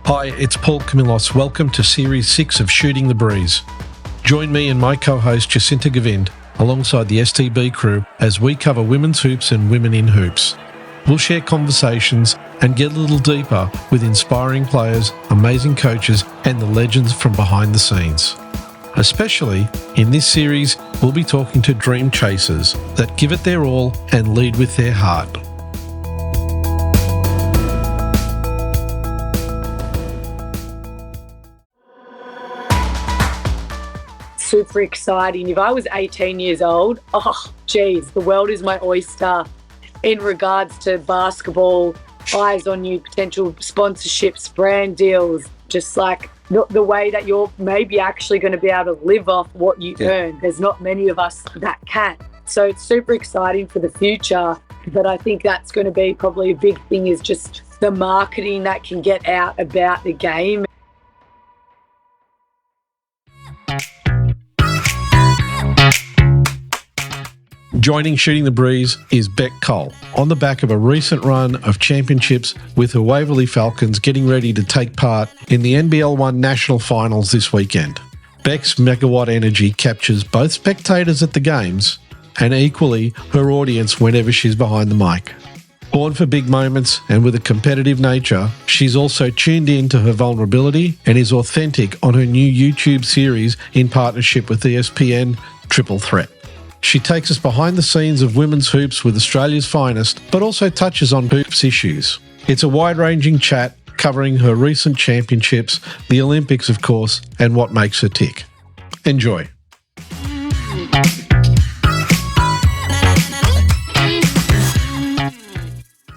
Hi, it's Paul Camillos. Welcome to Series 6 of Shooting the Breeze. Join me and my co-host Jacinta Govind alongside the STB crew as we cover women's hoops and women in hoops. We'll share conversations and get a little deeper with inspiring players, amazing coaches, and the legends from behind the scenes. Especially in this series, we'll be talking to dream chasers that give it their all and lead with their heart. Super exciting. If I was 18 years old, the world is my oyster in regards to basketball, eyes on you, potential sponsorships, brand deals, just like the way that you're maybe actually going to be able to live off what you earn. There's not many of us that can. So it's super exciting for the future, but I think that's going to be probably a big thing is just the marketing that can get out about the game. Joining Shooting the Breeze is Bec Cole, on the back of a recent run of championships with the Waverley Falcons getting ready to take part in the NBL1 Nationals Finals this weekend. Bec's megawatt energy captures both spectators at the games and equally her audience whenever she's behind the mic. Born for big moments and with a competitive nature, she's also tuned in to her vulnerability and is authentic on her new YouTube series in partnership with ESPN, Triple Threat. She takes us behind the scenes of women's hoops with Australia's finest, but also touches on hoops issues. It's a wide-ranging chat covering her recent championships, the Olympics, of course, and what makes her tick. Enjoy.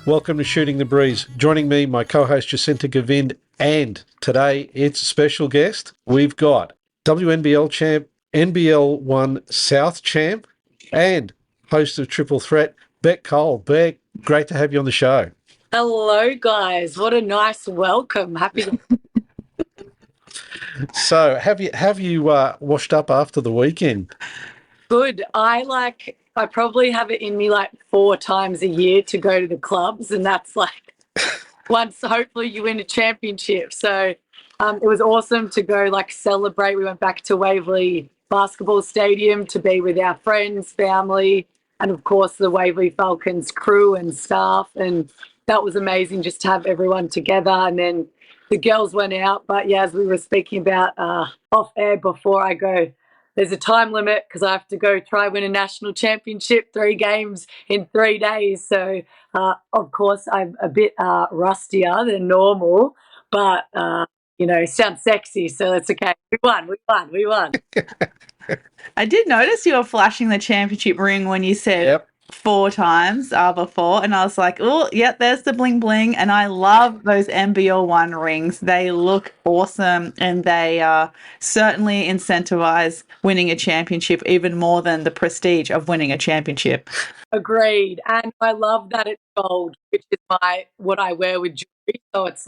Welcome to Shooting the Breeze. Joining me, my co-host Jacinta Govind, and today it's a special guest. We've got WNBL champ, NBL1 South champ, and host of Triple Threat, Bec Cole. Bec, great to have you on the show. Hello, guys. What a nice welcome. Happy to... So, have you washed up after the weekend? Good. I probably have it in me 4 times a year to go to the clubs, and that's once hopefully you win a championship. So it was awesome to go celebrate. We went back to Waverley Basketball Stadium to be with our friends, family, and of course the Waverley Falcons crew and staff. And that was amazing just to have everyone together. And then the girls went out. But yeah, as we were speaking about off air before I go, there's a time limit because I have to go try win a national championship, 3 games in 3 days. So of course I'm a bit rustier than normal, but sounds sexy, so it's okay. We won. I did notice you were flashing the championship ring when you said 4 times before, and I was like, oh, yep, there's the bling bling. And I love those NBL1 rings. They look awesome, and they certainly incentivize winning a championship even more than the prestige of winning a championship. Agreed. And I love that it's gold, which is what I wear with jewelry. So it's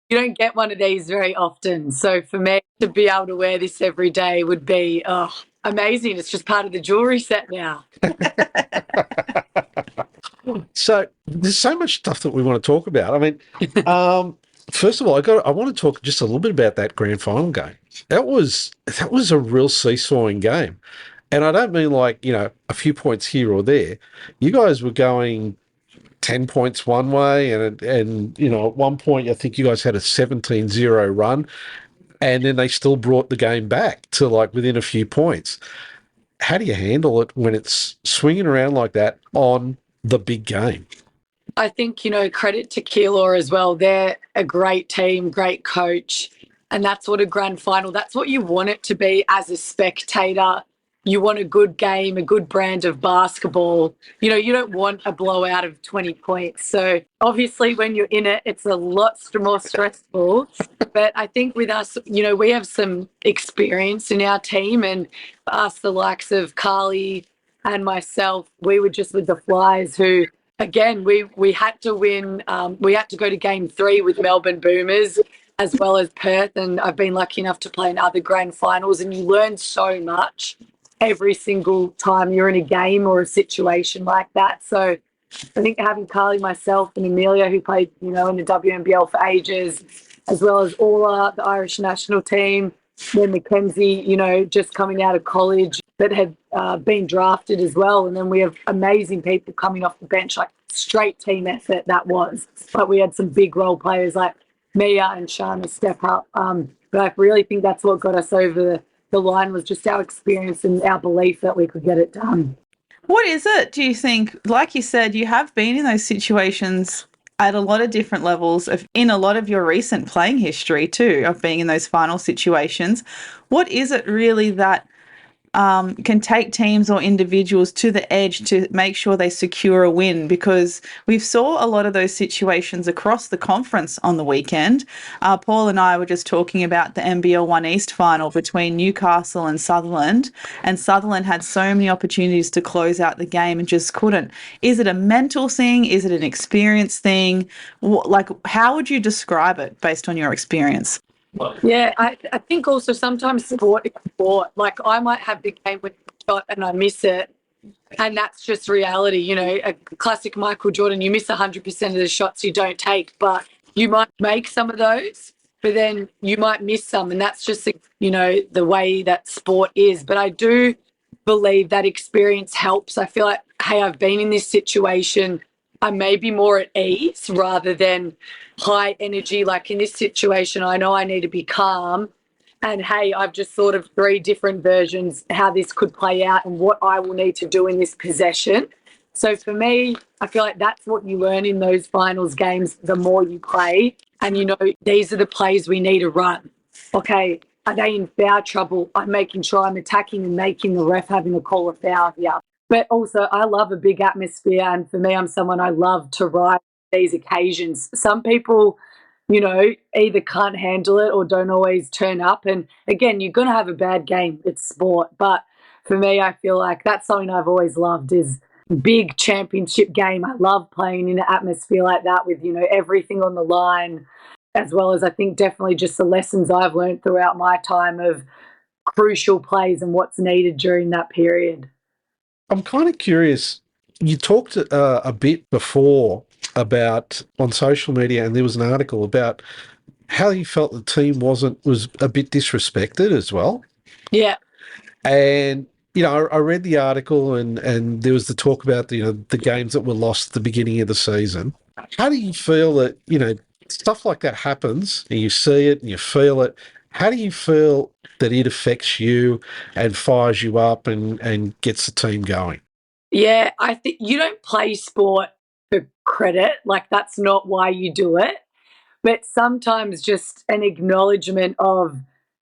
you don't get one of these very often. So for me to be able to wear this every day would be amazing. It's just part of the jewelry set now. So there's so much stuff that we want to talk about. I mean, first of all, I want to talk just a little bit about that grand final game. That was a real seesawing game. And I don't mean a few points here or there. You guys were going 10 points one way, and at one point I think you guys had a 17-0 run, and then they still brought the game back to within a few points. How do you handle it when it's swinging around like that on the big game? I think, credit to Keilor as well. They're a great team, great coach, and that's what a grand final, that's what you want it to be as a spectator. You want a good game, a good brand of basketball. You don't want a blowout of 20 points. So obviously when you're in it, it's a lot more stressful. But I think with us, we have some experience in our team, and for us, the likes of Carly and myself, we were just with the Flyers who, again, we had to win. We had to go to game 3 with Melbourne Boomers as well as Perth. And I've been lucky enough to play in other grand finals, and you learn so much every single time you're in a game or a situation like that. So I think having Carly, myself, and Amelia, who played, in the WNBL for ages, as well as Orla, the Irish national team, then Mackenzie, just coming out of college that had been drafted as well. And then we have amazing people coming off the bench, like straight team effort that was. But we had some big role players like Mia and Shana step up. But I really think that's what got us over the line, was just our experience and our belief that we could get it done. What is it, do you think? Like you said, you have been in those situations at a lot of different levels in a lot of your recent playing history too, of being in those final situations. What is it really that can take teams or individuals to the edge to make sure they secure a win? Because we've saw a lot of those situations across the conference on the weekend. Paul and I were just talking about the NBL1 East final between Newcastle and Sutherland had so many opportunities to close out the game and just couldn't. Is it a mental thing? Is it an experience thing? How would you describe it based on your experience? Yeah, I think also sometimes sport is sport. Like, I might have the game with shot and I miss it, and that's just reality. A classic Michael Jordan, you miss 100% of the shots you don't take, but you might make some of those, but then you might miss some, and that's just, the way that sport is. But I do believe that experience helps. I feel like, hey, I've been in this situation, I may be more at ease rather than high energy. Like in this situation, I know I need to be calm. And hey, I've just thought of 3 different versions, how this could play out and what I will need to do in this possession. So for me, I feel like that's what you learn in those finals games the more you play. And, these are the plays we need to run. Okay, are they in foul trouble? I'm making sure I'm attacking and making the ref having to call a foul here. But also, I love a big atmosphere, and for me, I'm someone I love to ride these occasions. Some people, either can't handle it or don't always turn up. And again, you're going to have a bad game. It's sport. But for me, I feel like that's something I've always loved, is big championship game. I love playing in an atmosphere like that with, everything on the line, as well as I think definitely just the lessons I've learned throughout my time of crucial plays and what's needed during that period. I'm kind of curious. You talked a bit before about on social media, and there was an article about how you felt the team was a bit disrespected as well. Yeah. And, I read the article and there was the talk about, the games that were lost at the beginning of the season. How do you feel that, stuff like that happens and you see it and you feel it? How do you feel that it affects you and fires you up and gets the team going? Yeah, I think you don't play sport for credit. Like, that's not why you do it. But sometimes just an acknowledgement of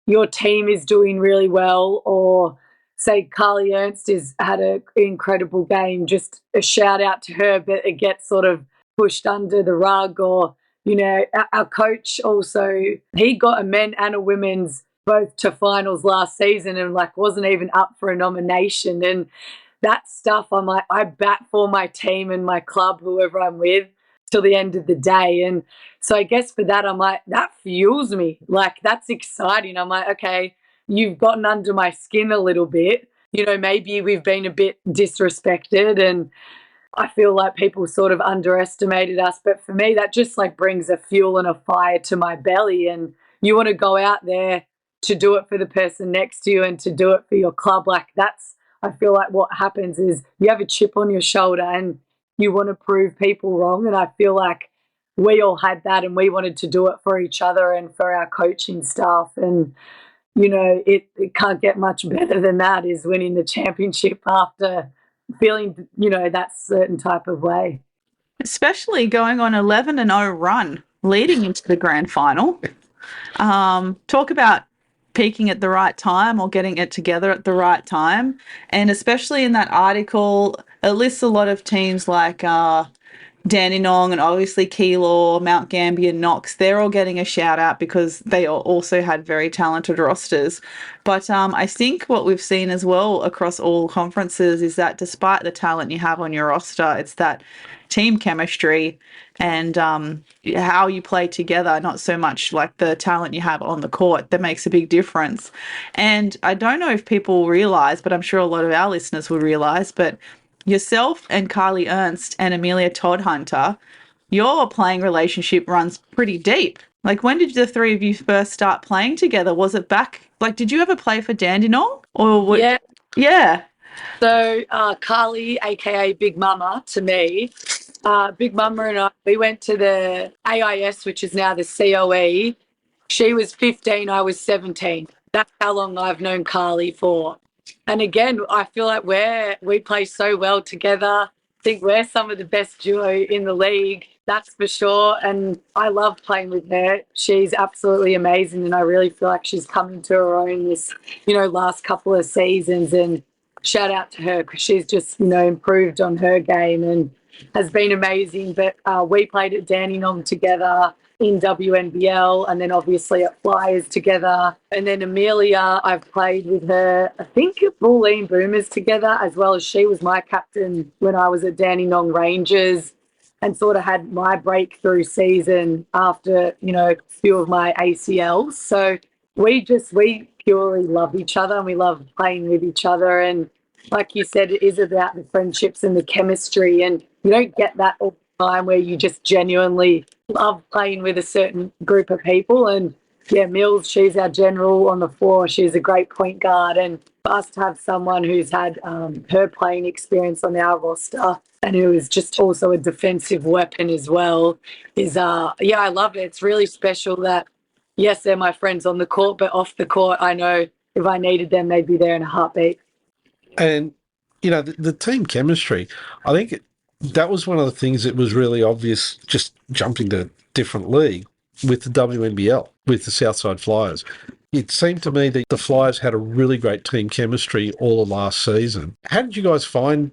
your team is doing really well, or say Carly Ernst has had an incredible game, just a shout out to her, but it gets sort of pushed under the rug. Or, our coach also, he got a men and a women's both to finals last season and wasn't even up for a nomination. And that stuff, I'm like, I bat for my team and my club, whoever I'm with, till the end of the day. And so I guess for that, I'm like, that fuels me. That's exciting. I'm like, okay, you've gotten under my skin a little bit. Maybe we've been a bit disrespected and I feel like people sort of underestimated us. But for me, that just brings a fuel and a fire to my belly. And you want to go out there to do it for the person next to you and to do it for your club. That's, I feel like what happens is you have a chip on your shoulder and you want to prove people wrong. And I feel like we all had that and we wanted to do it for each other and for our coaching staff. And, it can't get much better than that, is winning the championship after feeling, that certain type of way. Especially going on 11-0 run leading into the grand final. Talk about peaking at the right time or getting it together at the right time. And especially in that article, it lists a lot of teams like Dandenong and obviously Keilor, Mount Gambier, Knox. They're all getting a shout out because they also had very talented rosters. But I think what we've seen as well across all conferences is that despite the talent you have on your roster, it's that team chemistry and how you play together, not so much the talent you have on the court, that makes a big difference. And I don't know if people realize, but I'm sure a lot of our listeners will realize, but yourself and Carly Ernst and Amelia Todd Hunter, your playing relationship runs pretty deep. Like, when did the three of you first start playing together? Was it back, like, did you ever play for Dandenong? Or what? Yeah. Yeah. So Carly, aka Big Mama, to me, Big Mama and I, we went to the AIS, which is now the COE. She was 15, I was 17. That's how long I've known Carly for. And again, I feel like we play so well together. I think we're some of the best duo in the league, that's for sure. And I love playing with her. She's absolutely amazing, and I really feel like she's come into her own this, last couple of seasons. And shout out to her because she's just, improved on her game and has been amazing. But we played at Dandenong together in WNBL, and then obviously at Flyers together. And then Amelia, I've played with her, I think at Bulleen Boomers together, as well as she was my captain when I was at Dandenong Rangers, and sort of had my breakthrough season after, a few of my ACLs. So we purely love each other, and we love playing with each other. And like you said, it is about the friendships and the chemistry, and you don't get that all the time where you just genuinely love playing with a certain group of people. And yeah, Mills, she's our general on the floor. She's a great point guard, and for us to have someone who's had her playing experience on our roster and who is just also a defensive weapon as well is, I love it. It's really special that, yes, they're my friends on the court, but off the court, I know if I needed them, they'd be there in a heartbeat. And, the team chemistry, I think that was one of the things that was really obvious just jumping to different league with the WNBL, with the Southside Flyers. It seemed to me that the Flyers had a really great team chemistry all of last season. How did you guys find,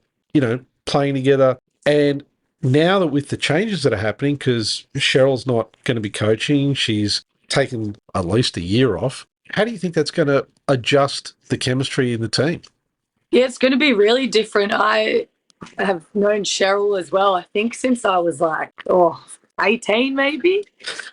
playing together? And now that with the changes that are happening, because Cheryl's not going to be coaching, she's taken at least a year off, how do you think that's going to adjust the chemistry in the team? Yeah, it's going to be really different. I have known Cheryl as well, I think since I was 18 maybe.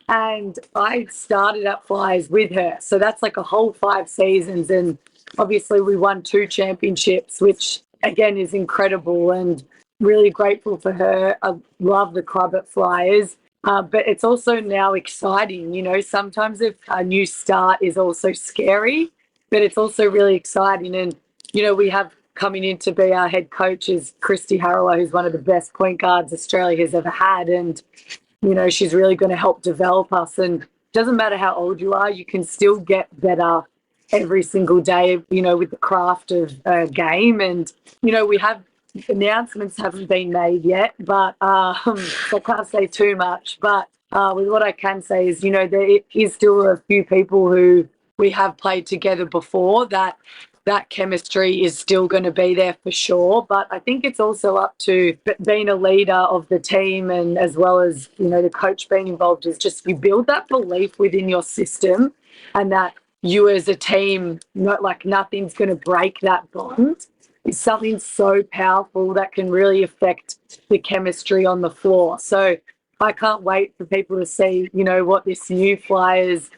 And I started at Flyers with her. So that's like a whole 5 seasons. And obviously we won 2 championships, which again is incredible, and really grateful for her. I love the club at Flyers. But it's also now exciting. Sometimes a new start is also scary, but it's also really exciting. And we have coming in to be our head coach is Christy Harrower, who's one of the best point guards Australia has ever had. And, she's really going to help develop us. And it doesn't matter how old you are, you can still get better every single day, with the craft of a game. And, we have announcements haven't been made yet, but so I can't say too much. But with what I can say is, there is still a few people who we have played together before that chemistry is still going to be there for sure. But I think it's also up to being a leader of the team, and as well as, the coach being involved, is just you build that belief within your system, and that you as a team, nothing's going to break that bond. It's something so powerful that can really affect the chemistry on the floor. So I can't wait for people to see, what this new Flyers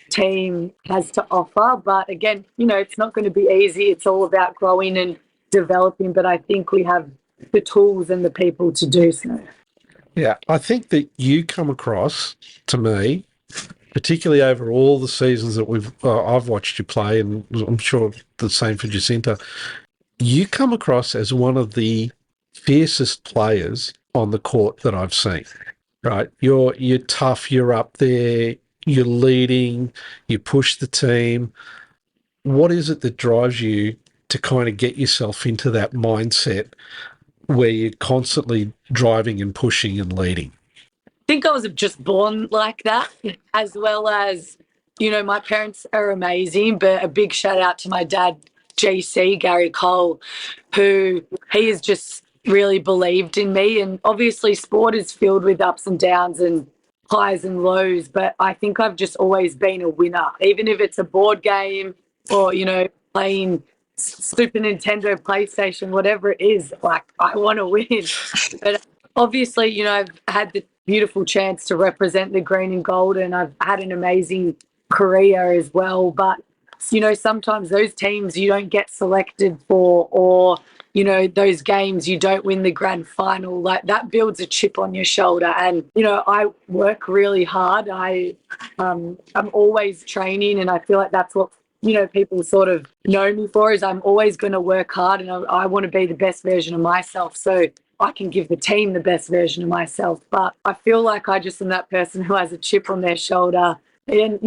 team has to offer. But again, it's not going to be easy. It's all about growing and developing, but I think we have the tools and the people to do so. Yeah, I think that you come across, to me, particularly over all the seasons that I've watched you play, and I'm sure the same for Jacinta, you come across as one of the fiercest players on the court that I've seen, right? You're tough, you're up there, you're leading, you push the team. What is it that drives you to kind of get yourself into that mindset where you're constantly driving and pushing and leading? I think I was just born like that, as well as, my parents are amazing, but a big shout out to my dad, GC, Gary Cole, who he has just really believed in me. And obviously sport is filled with ups and downs and highs and lows, but I think I've just always been a winner, even if it's a board game or, playing Super Nintendo, PlayStation, whatever it is, I want to win. But obviously, I've had the beautiful chance to represent the green and gold, and I've had an amazing career as well. But sometimes those teams you don't get selected for, or, those games you don't win the grand final, like that builds a chip on your shoulder. And, I work really hard. I'm always training, and I feel like that's what, people sort of know me for, is I'm always going to work hard, and I want to be the best version of myself. So I can give the team the best version of myself. But I feel like I just am that person who has a chip on their shoulder. And,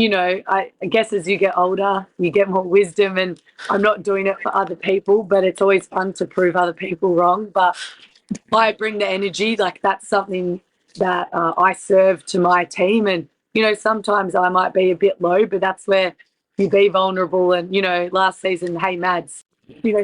I guess as you get older, you get more wisdom, and I'm not doing it for other people, but it's always fun to prove other people wrong. But I bring the energy, like that's something that I serve to my team. And, sometimes I might be a bit low, but that's where you be vulnerable. And, last season, hey, Mads,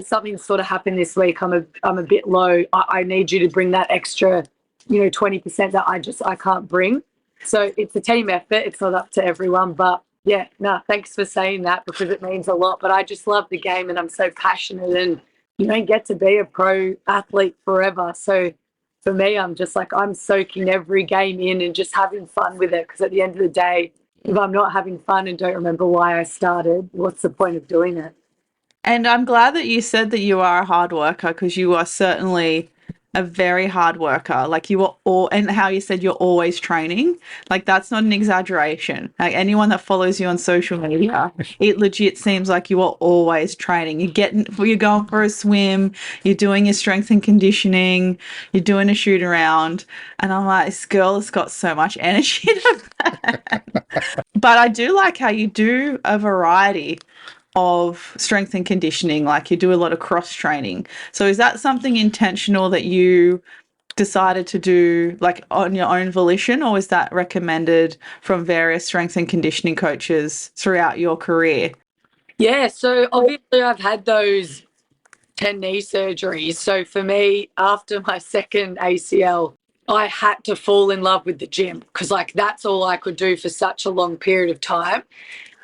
something sort of happened this week. I'm a bit low. I need you to bring that extra, 20% that I can't bring. So it's a team effort. It's not up to everyone. But yeah, thanks for saying that, because it means a lot. But I just love the game, and I'm so passionate, and you don't get to be a pro athlete forever. So for me, I'm just like, I'm soaking every game in and just having fun with it. Because at the end of the day, if I'm not having fun and don't remember why I started, what's the point of doing it? And I'm glad that you said that you are a hard worker, because you are certainly a very hard worker. Like you are and how you said you're always training, like that's not an exaggeration. Like anyone that follows you on social media, it legit seems like you are always training. You're going for a swim, you're doing your strength and conditioning, you're doing a shoot around, and I'm like, this girl has got so much energy to burn. But I do like how you do a variety of strength and conditioning, like you do a lot of cross training. So is that something intentional that you decided to do like on your own volition, or is that recommended from various strength and conditioning coaches throughout your career? Yeah, so obviously I've had those 10 knee surgeries. So for me, after my second ACL, I had to fall in love with the gym, because like that's all I could do for such a long period of time.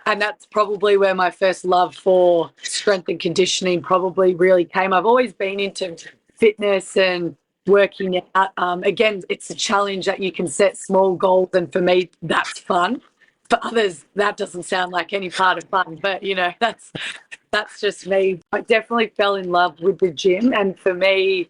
And that's probably where my first love for strength and conditioning probably really came. I've always been into fitness and working out. Again, it's a challenge that you can set small goals. And for me, that's fun. For others, that doesn't sound like any part of fun. But, that's just me. I definitely fell in love with the gym. And for me,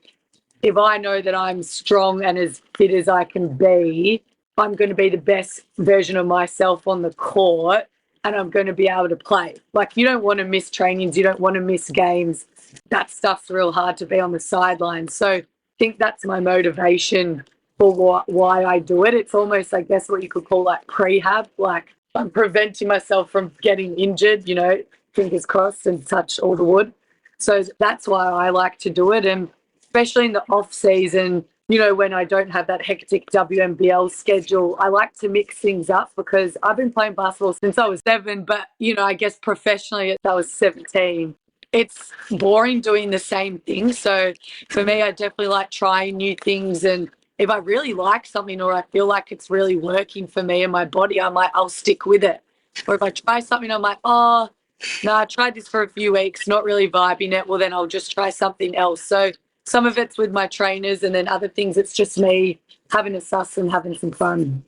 if I know that I'm strong and as fit as I can be, I'm going to be the best version of myself on the court, and I'm going to be able to play. Like, you don't want to miss trainings. You don't want to miss games. That stuff's real hard to be on the sidelines. So I think that's my motivation for why I do it. It's almost, I guess, what you could call like prehab. Like I'm preventing myself from getting injured, fingers crossed, and touch all the wood. So that's why I like to do it. And especially in the off season, when I don't have that hectic WNBL schedule, I like to mix things up, because I've been playing basketball since I was 7, but, I guess professionally I was 17. It's boring doing the same thing. So for me, I definitely like trying new things. And if I really like something, or I feel like it's really working for me and my body, I'm like, I'll stick with it. Or if I try something, I'm like, oh, no, I tried this for a few weeks, not really vibing it. Well, then I'll just try something else. So some of it's with my trainers, and then other things, it's just me having a suss and having some fun.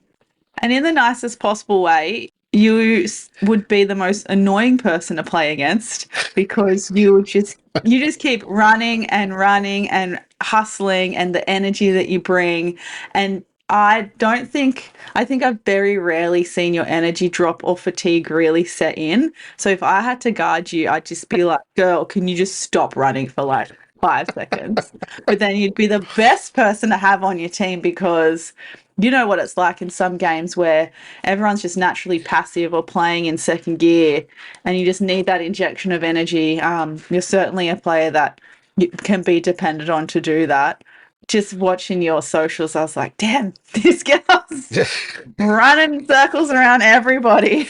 And in the nicest possible way, you would be the most annoying person to play against, because you just keep running and hustling, and the energy that you bring. And I think I've very rarely seen your energy drop or fatigue really set in. So if I had to guard you, I'd just be like, girl, can you just stop running for like 5 seconds? But then you'd be the best person to have on your team, because you know what it's like in some games where everyone's just naturally passive or playing in second gear, and you just need that injection of energy. You're certainly a player that you can be depended on to do that. Just watching your socials, I was like, damn, this girl's running circles around everybody.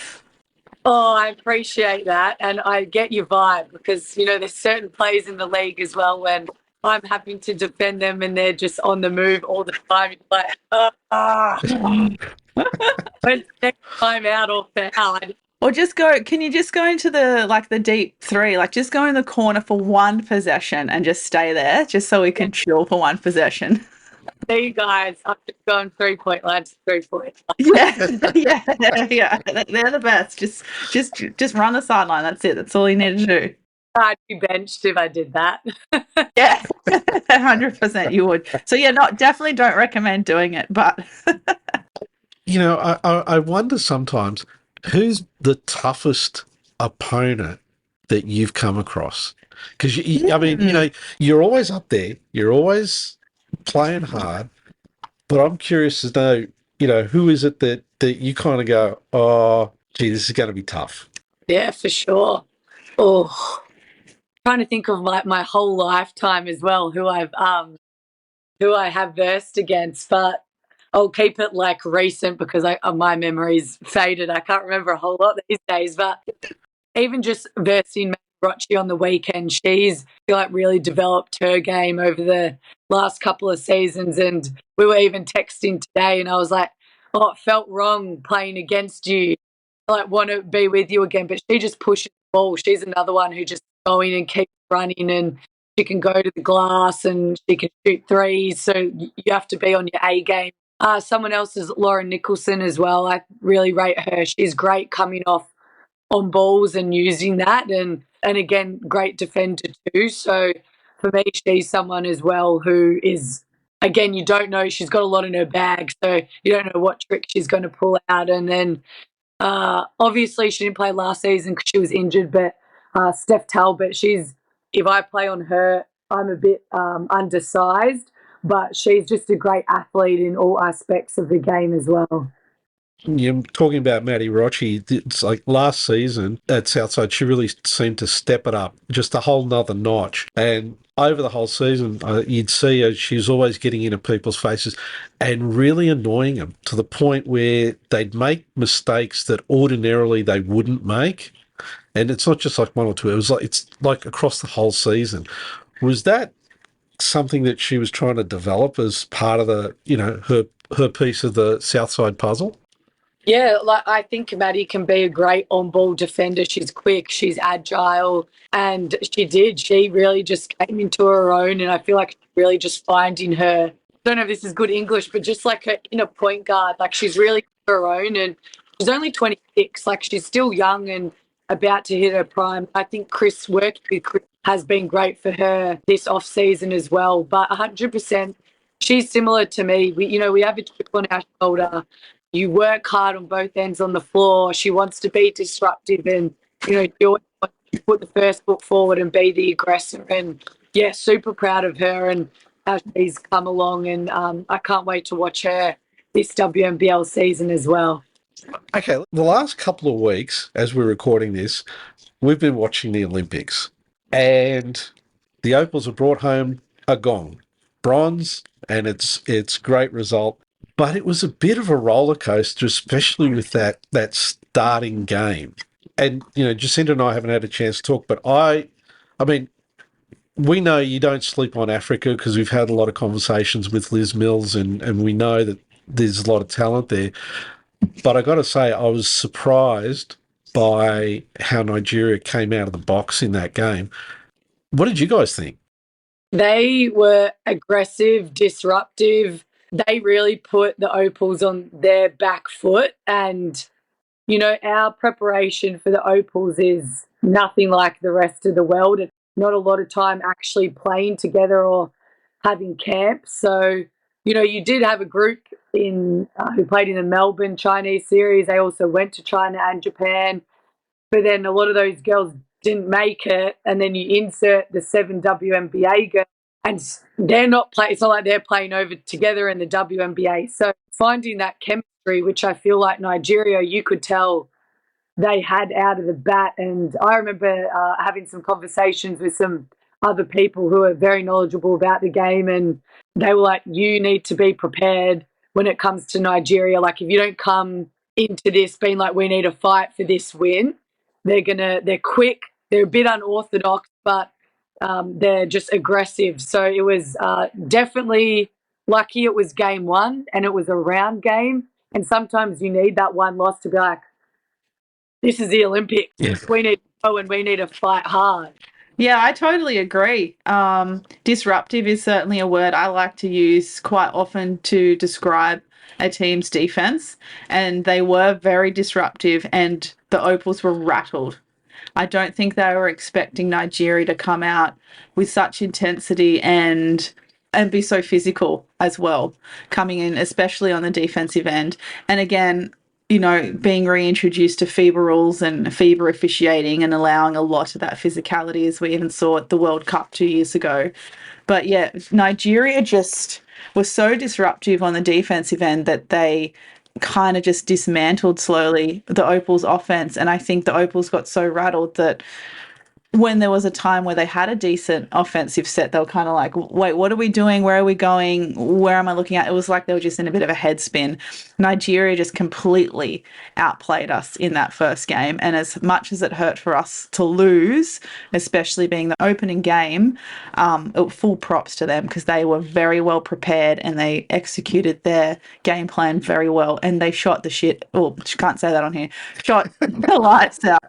Oh, I appreciate that. And I get your vibe, because, there's certain players in the league as well when I'm having to defend them and they're just on the move all the time. It's like, when's the next time out or foul? Or can you just go into the deep 3, like just go in the corner for one possession and just stay there, just so we can chill for one possession? See you guys. I'm just going 3-point line to 3-point. Yeah. They're the best. Just run the sideline. That's it. That's all you need to do. I'd be benched if I did that. Yeah, 100% you would. So yeah, definitely don't recommend doing it. But I wonder sometimes who's the toughest opponent that you've come across? Because I mean, you're always up there. You're always playing hard. But I'm curious to know, who is it that you kind of go, oh, gee, this is going to be tough. Yeah, for sure. Oh, trying to think of my whole lifetime as well, who I have versed against, but I'll keep it like recent because my memory's faded. I can't remember a whole lot these days, but even just versing Rochi on the weekend, she's really developed her game over the last couple of seasons. And we were even texting today, and I was like, oh, it felt wrong playing against you. I want to be with you again, but she just pushes the ball. She's another one who just going and keeps running, and she can go to the glass and she can shoot threes. So you have to be on your A game. Someone else is Lauren Nicholson as well. I really rate her. She's great coming off on balls and using that, and again, great defender too. So for me, she's someone as well who is, again, you don't know, she's got a lot in her bag, so you don't know what trick she's going to pull out. And then obviously she didn't play last season because she was injured, but Steph Talbot, if I play on her, I'm a bit undersized, but she's just a great athlete in all aspects of the game as well. You're talking about Maddie Rochi. It's like last season at Southside, she really seemed to step it up just a whole nother notch. And over the whole season, you'd see her, she was always getting into people's faces and really annoying them to the point where they'd make mistakes that ordinarily they wouldn't make. And it's not just like one or two. It's like across the whole season. Was that something that she was trying to develop as part of the, her piece of the Southside puzzle? Yeah, I think Maddie can be a great on-ball defender. She's quick, she's agile, and she really just came into her own, and I feel like she's really just finding her, I don't know if this is good English, but just like her inner point guard, like she's really her own, and she's only 26, like she's still young and about to hit her prime. I think Chris has been great for her this off-season as well, but 100%, she's similar to me. We have a chip on our shoulder. You work hard on both ends on the floor. She wants to be disruptive, and she always wants to put the first foot forward and be the aggressor. And yeah, super proud of her and how she's come along. And I can't wait to watch her this WNBL season as well. Okay, the last couple of weeks, as we're recording this, we've been watching the Olympics, and the Opals have brought home a gong, bronze, and it's great result. But it was a bit of a roller coaster, especially with that starting game. And, Jacinda and I haven't had a chance to talk, but I mean, we know you don't sleep on Africa because we've had a lot of conversations with Liz Mills, and we know that there's a lot of talent there. But I got to say, I was surprised by how Nigeria came out of the box in that game. What did you guys think? They were aggressive, disruptive. They really put the Opals on their back foot. And, our preparation for the Opals is nothing like the rest of the world. It's not a lot of time actually playing together or having camp. So, you did have a group who played in the Melbourne Chinese series. They also went to China and Japan. But then a lot of those girls didn't make it. And then you insert the 7 WNBA girls, and they're not playing. It's not like they're playing over together in the WNBA. So finding that chemistry, which I feel like Nigeria, you could tell they had out of the bat. And I remember having some conversations with some other people who are very knowledgeable about the game, and they were like, you need to be prepared when it comes to Nigeria. Like, if you don't come into this being like, we need to fight for this win, they're quick, they're a bit unorthodox, but they're just aggressive. So it was definitely lucky it was game one and it was a round game. And sometimes you need that one loss to be like, this is the Olympics. Yes. We need to go and we need to fight hard. Yeah, I totally agree. Disruptive is certainly a word I like to use quite often to describe a team's defense, and they were very disruptive, and the Opals were rattled. I don't think they were expecting Nigeria to come out with such intensity and be so physical as well, coming in, especially on the defensive end. And again, being reintroduced to FIBA rules and FIBA officiating and allowing a lot of that physicality as we even saw at the World Cup 2 years ago. But yeah, Nigeria just was so disruptive on the defensive end that they kind of just dismantled slowly the Opals offense. And I think the Opals got so rattled that when there was a time where they had a decent offensive set, they were kind of like, wait, what are we doing? Where are we going? Where am I looking at? It was like they were just in a bit of a head spin. Nigeria just completely outplayed us in that first game. And as much as it hurt for us to lose, especially being the opening game, full props to them because they were very well prepared and they executed their game plan very well. And they shot the shit. Oh, can't say that on here. Shot the lights out.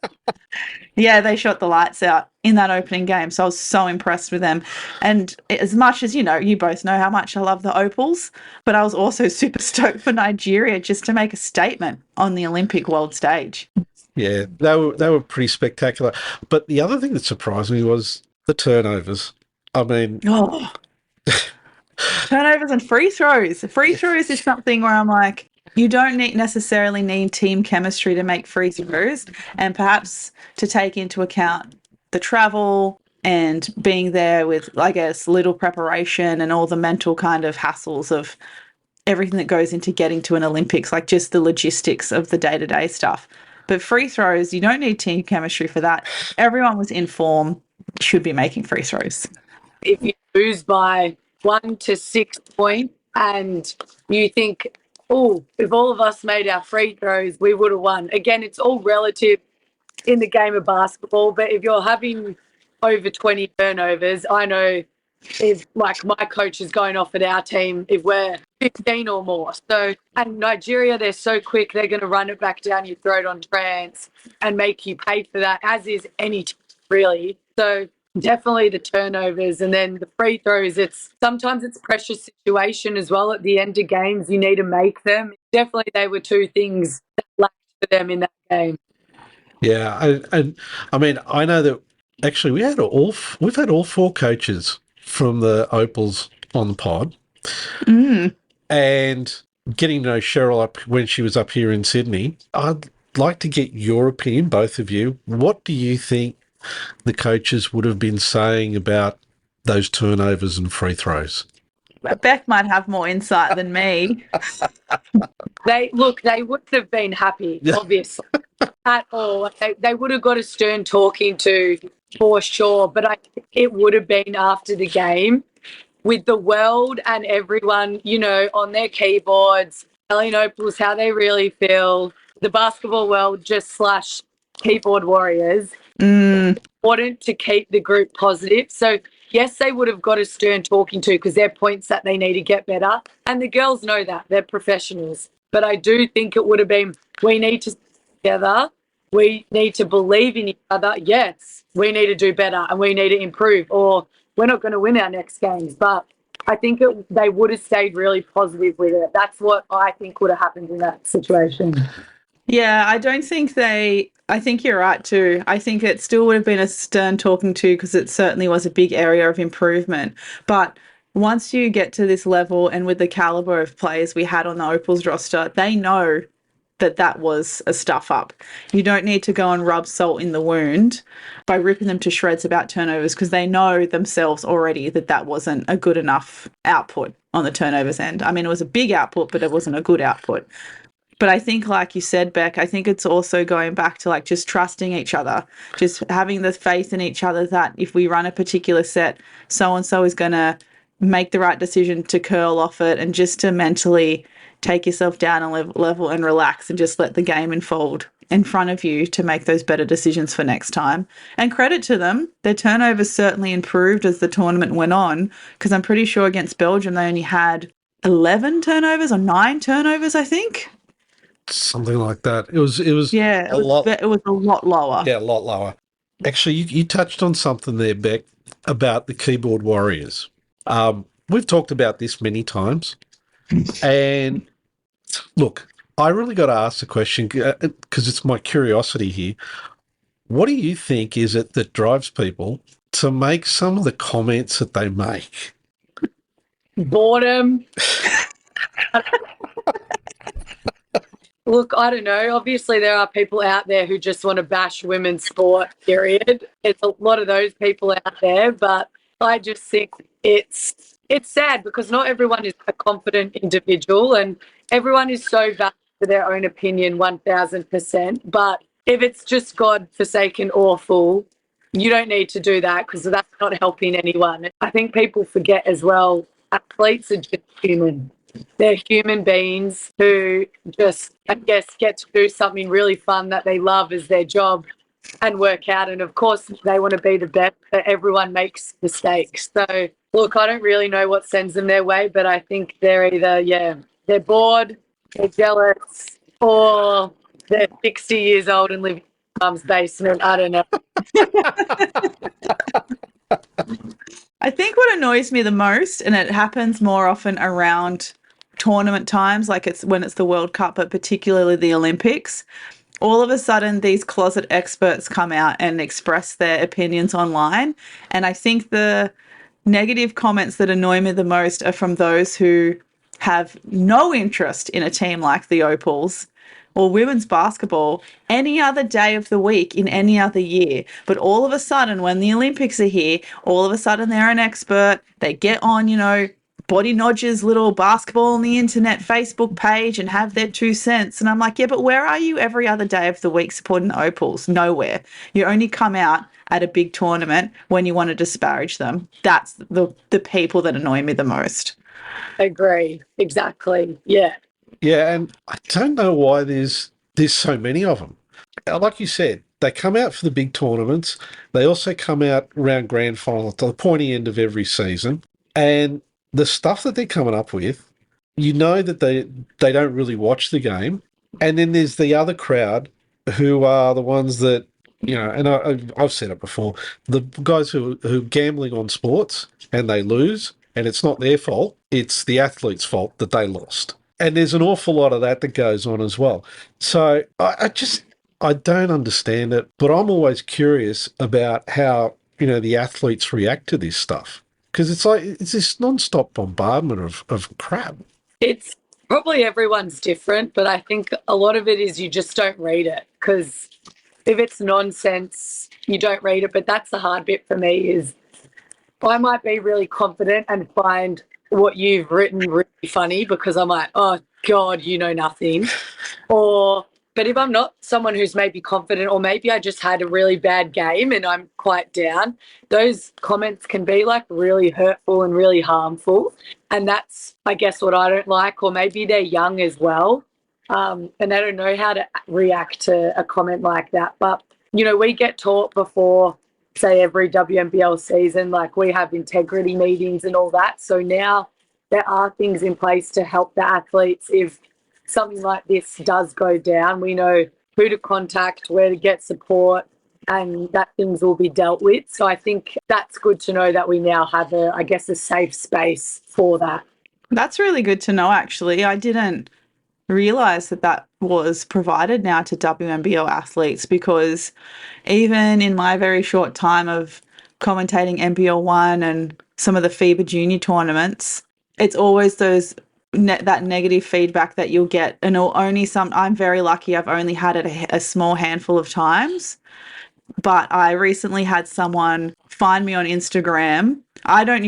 Yeah, they shot the lights out in that opening game. So I was so impressed with them. And as much as, you both know how much I love the Opals, but I was also super stoked for Nigeria just to make a statement on the Olympic world stage. Yeah, they were pretty spectacular. But the other thing that surprised me was the turnovers. I mean... Oh. Turnovers and free throws. Free throws is something where I'm like, you don't necessarily need team chemistry to make free throws, and perhaps to take into account the travel and being there with, I guess, little preparation and all the mental kind of hassles of everything that goes into getting to an Olympics, like just the logistics of the day-to-day stuff. But free throws, you don't need team chemistry for that. Everyone was in form, should be making free throws. If you lose by 1 to 6 points and you think, oh, if all of us made our free throws, we would have won. Again, it's all relative in the game of basketball, but if you're having over 20 turnovers, I know if like my coach is going off at our team if we're 15 or more. So, and Nigeria, they're so quick, they're going to run it back down your throat on trance and make you pay for that, as is any team, really. So definitely the turnovers, and then the free throws. Sometimes it's pressure situation as well. At the end of games, you need to make them. Definitely, they were two things that lacked for them in that game. Yeah, I mean, I know that actually we've had all four coaches from the Opals on the pod, and getting to know Cheryl up when she was up here in Sydney. I'd like to get your opinion, both of you. What do you think the coaches would have been saying about those turnovers and free throws? Bec might have more insight than me. They wouldn't have been happy, obviously, at all. They would have got a stern talking to for sure, but it would have been after the game with the world and everyone, on their keyboards, telling Opals how they really feel. The basketball world just / keyboard warriors. Important to keep the group positive. So yes, they would have got a stern talking to because they're points that they need to get better. And the girls know that. They're professionals. But I do think it would have been, we need to stick together. We need to believe in each other. Yes, we need to do better and we need to improve, or we're not going to win our next games. But I think they would have stayed really positive with it. That's what I think would have happened in that situation. Yeah, I think you're right too. I think it still would have been a stern talking to because it certainly was a big area of improvement. But once you get to this level and with the caliber of players we had on the Opals roster, they know that was a stuff up. You don't need to go and rub salt in the wound by ripping them to shreds about turnovers because they know themselves already that wasn't a good enough output on the turnovers end. I mean, it was a big output, but it wasn't a good output. But I think, like you said, Bec, I think it's also going back to like just trusting each other, just having the faith in each other that if we run a particular set, so-and-so is going to make the right decision to curl off it and just to mentally take yourself down a level and relax and just let the game unfold in front of you to make those better decisions for next time. And credit to them, their turnovers certainly improved as the tournament went on because I'm pretty sure against Belgium they only had 11 turnovers or 9 turnovers, I think. Something like that. It was a lot lower. Yeah, a lot lower. Actually, you touched on something there, Beck, about the keyboard warriors. We've talked about this many times. And look, I really got to ask the question because it's my curiosity here. What do you think is it that drives people to make some of the comments that they make? Boredom. Look, I don't know. Obviously, there are people out there who just want to bash women's sport, period. It's a lot of those people out there, but I just think it's sad because not everyone is a confident individual and everyone is so valid for their own opinion 1000%. But if it's just God-forsaken awful, you don't need to do that because that's not helping anyone. I think people forget as well, athletes are just human. They're human beings who just, I guess, get to do something really fun that they love as their job and work out. And of course, they want to be the best, but everyone makes mistakes. So, look, I don't really know what sends them their way, but I think they're either, they're bored, they're jealous, or they're 60 years old and live in mum's basement. I don't know. I think what annoys me the most, and it happens more often around tournament times, like it's when it's the World Cup, but particularly the Olympics, all of a sudden these closet experts come out and express their opinions online. And I think the negative comments that annoy me the most are from those who have no interest in a team like the Opals or women's basketball any other day of the week in any other year. But all of a sudden, when the Olympics are here, all of a sudden they're an expert. They get on, Body Nodge's little basketball on the internet Facebook page and have their 2 cents. And I'm like, yeah, but where are you every other day of the week supporting the Opals? Nowhere. You only come out at a big tournament when you want to disparage them. That's the people that annoy me the most. Agree. Exactly. Yeah. Yeah, and I don't know why there's so many of them. Like you said, they come out for the big tournaments. They also come out around grand final to the pointy end of every season. And the stuff that they're coming up with, you know that they don't really watch the game. And then there's the other crowd who are the ones that, and I've said it before, the guys who are gambling on sports and they lose, and it's not their fault, it's the athlete's fault that they lost. And there's an awful lot of that goes on as well. So I don't understand it, but I'm always curious about how, the athletes react to this stuff. Because it's this non-stop bombardment of crap. It's probably everyone's different, but I think a lot of it is you just don't read it. Because if it's nonsense, you don't read it. But that's the hard bit for me is I might be really confident and find what you've written really funny because I'm like, oh God, you know nothing. But if I'm not someone who's maybe confident, or maybe I just had a really bad game and I'm quite down, those comments can be like really hurtful and really harmful. And that's, I guess, what I don't like. Or maybe they're young as well. And they don't know how to react to a comment like that. But, we get taught before, say, every WNBL season, like we have integrity meetings and all that. So now there are things in place to help the athletes. If something like this does go down, we know who to contact, where to get support, and that things will be dealt with. So I think that's good to know that we now have a safe space for that. That's really good to know, actually. I didn't realize that was provided now to WNBL athletes, because even in my very short time of commentating NBL1 and some of the FIBA junior tournaments, it's always that negative feedback that you'll get. And I'm very lucky, I've only had it a small handful of times, but I recently had someone find me on Instagram. I didn't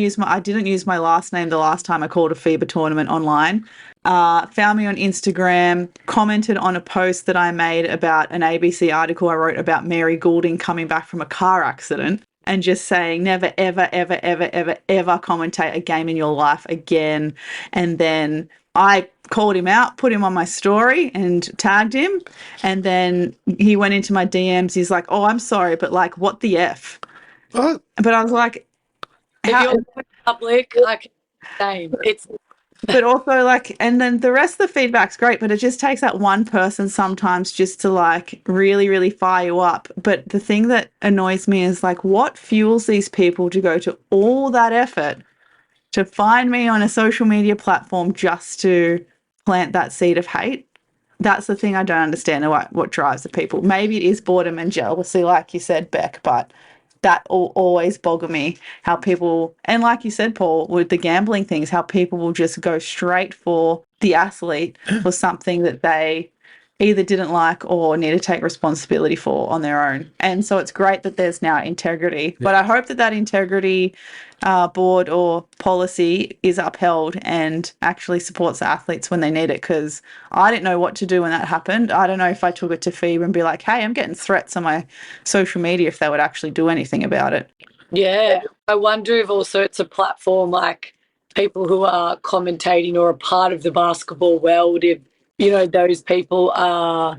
use my last name the last time I called a FIBA tournament online. Found me on Instagram, commented on a post that I made about an ABC article I wrote about Mary Goulding coming back from a car accident, and just saying, never, ever, ever, ever, ever, ever commentate a game in your life again. And then I called him out, put him on my story and tagged him. And then he went into my DMs. He's like, oh, I'm sorry, but like, what the F? What? But I was like, if you're public, like, same. It's But also, like, and then the rest of the feedback's great, but it just takes that one person sometimes just to, like, really, really fire you up. But the thing that annoys me is, like, what fuels these people to go to all that effort to find me on a social media platform just to plant that seed of hate? That's the thing I don't understand, what drives the people. Maybe it is boredom and jealousy, like you said, Bec, but that always boggle me, how people, and like you said, Paul, with the gambling things, how people will just go straight for the athlete for something that they either didn't like or need to take responsibility for on their own. And so it's great that there's now integrity, but I hope that integrity board or policy is upheld and actually supports the athletes when they need it, because I didn't know what to do when that happened. I don't know if I took it to FIBA and be like, hey, I'm getting threats on my social media, if they would actually do anything about it. Yeah, I wonder if also it's a platform like people who are commentating or a part of the basketball world, if, you know, those people are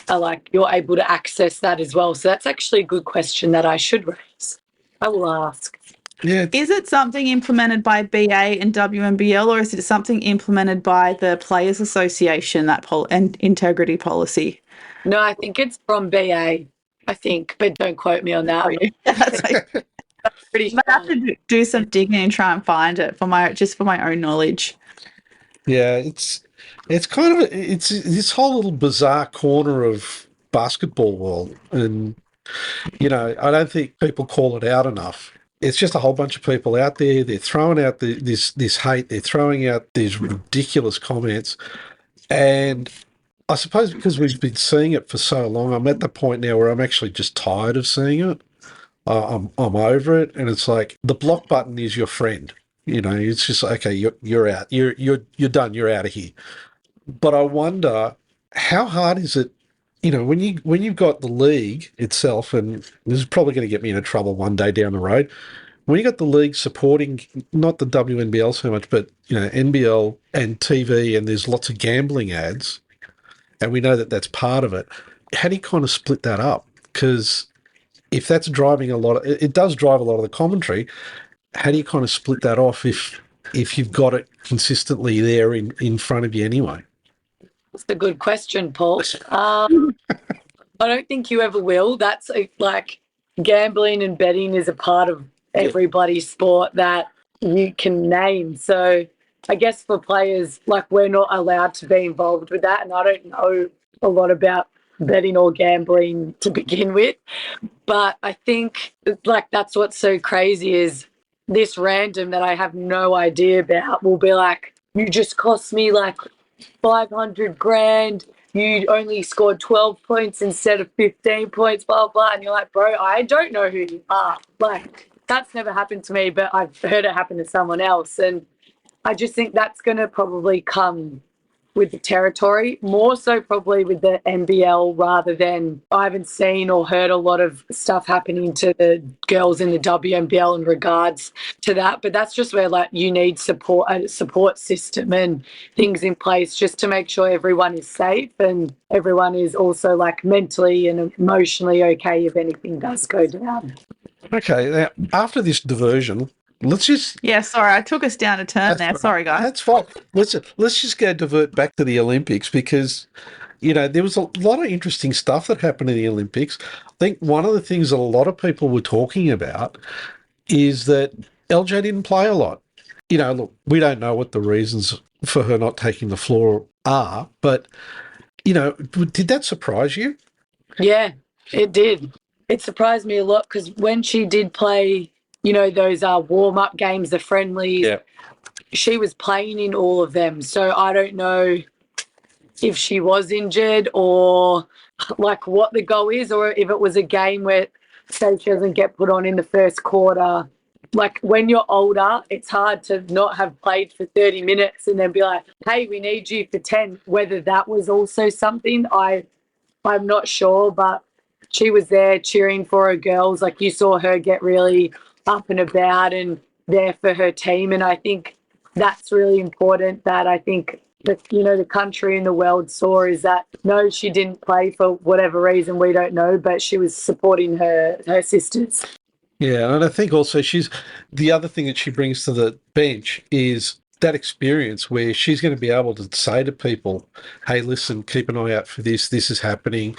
like, you're able to access that as well. So that's actually a good question that I should raise. I will ask. Yeah. Is it something implemented by BA and WNBL, or is it something implemented by the Players Association, that and integrity policy? No, I think it's from BA, I think, but don't quote me on that. That's like, pretty I have to do some digging and try and find it for my own knowledge. Yeah, it's kind of it's this whole little bizarre corner of basketball world, and you know, I don't think people call it out enough. It's just a whole bunch of people out there. They're throwing out this hate. They're throwing out these ridiculous comments, and I suppose because we've been seeing it for so long, I'm at the point now where I'm actually just tired of seeing it. I'm over it, and it's like the block button is your friend. You know, it's just like, okay, you're out. You're done. You're out of here. But I wonder, how hard is it? You know, when you've got the league itself, and this is probably going to get me into trouble one day down the road. When you got the league supporting not the WNBL so much, but you know, NBL and TV, and there's lots of gambling ads, and we know that that's part of it. How do you kind of split that up? Because if that's driving it does drive a lot of the commentary. How do you kind of split that off if you've got it consistently there in front of you anyway? That's a good question, Paul. I don't think you ever will. That's like gambling and betting is a part of everybody's sport that you can name. So I guess for players, like, we're not allowed to be involved with that. And I don't know a lot about betting or gambling to begin with. But I think, like, that's what's so crazy is this random that I have no idea about will be like, you just cost me like 500 grand. You only scored 12 points instead of 15 points, blah, blah. And you're like, bro, I don't know who you are. Like, that's never happened to me, but I've heard it happen to someone else. And I just think that's going to probably come with the territory, more so probably with the NBL, rather than, I haven't seen or heard a lot of stuff happening to the girls in the WNBL in regards to that. But that's just where, like, you need a support system and things in place just to make sure everyone is safe and everyone is also, like, mentally and emotionally okay if anything does go down. Okay, now after this diversion, let's just... Yeah, sorry, I took us down a turn there. Sorry, guys. That's fine. Let's just go divert back to the Olympics, because, you know, there was a lot of interesting stuff that happened in the Olympics. I think one of the things that a lot of people were talking about is that LJ didn't play a lot. You know, look, we don't know what the reasons for her not taking the floor are, but, you know, did that surprise you? Yeah, it did. It surprised me a lot because when she did play, you know, those warm-up games, the friendlies, she was playing in all of them. So I don't know if she was injured or, like, what the goal is, or if it was a game where, say, she doesn't get put on in the first quarter. Like, when you're older, it's hard to not have played for 30 minutes and then be like, hey, we need you for 10. Whether that was also something, I'm not sure, but she was there cheering for her girls. Like, you saw her get really up and about and there for her team. And I think that's really important, that I think that, you know, the country and the world saw, is that, no, she didn't play for whatever reason, we don't know, but she was supporting her sisters. Yeah, and I think also the other thing that she brings to the bench is that experience where she's going to be able to say to people, hey, listen, keep an eye out for this. This is happening,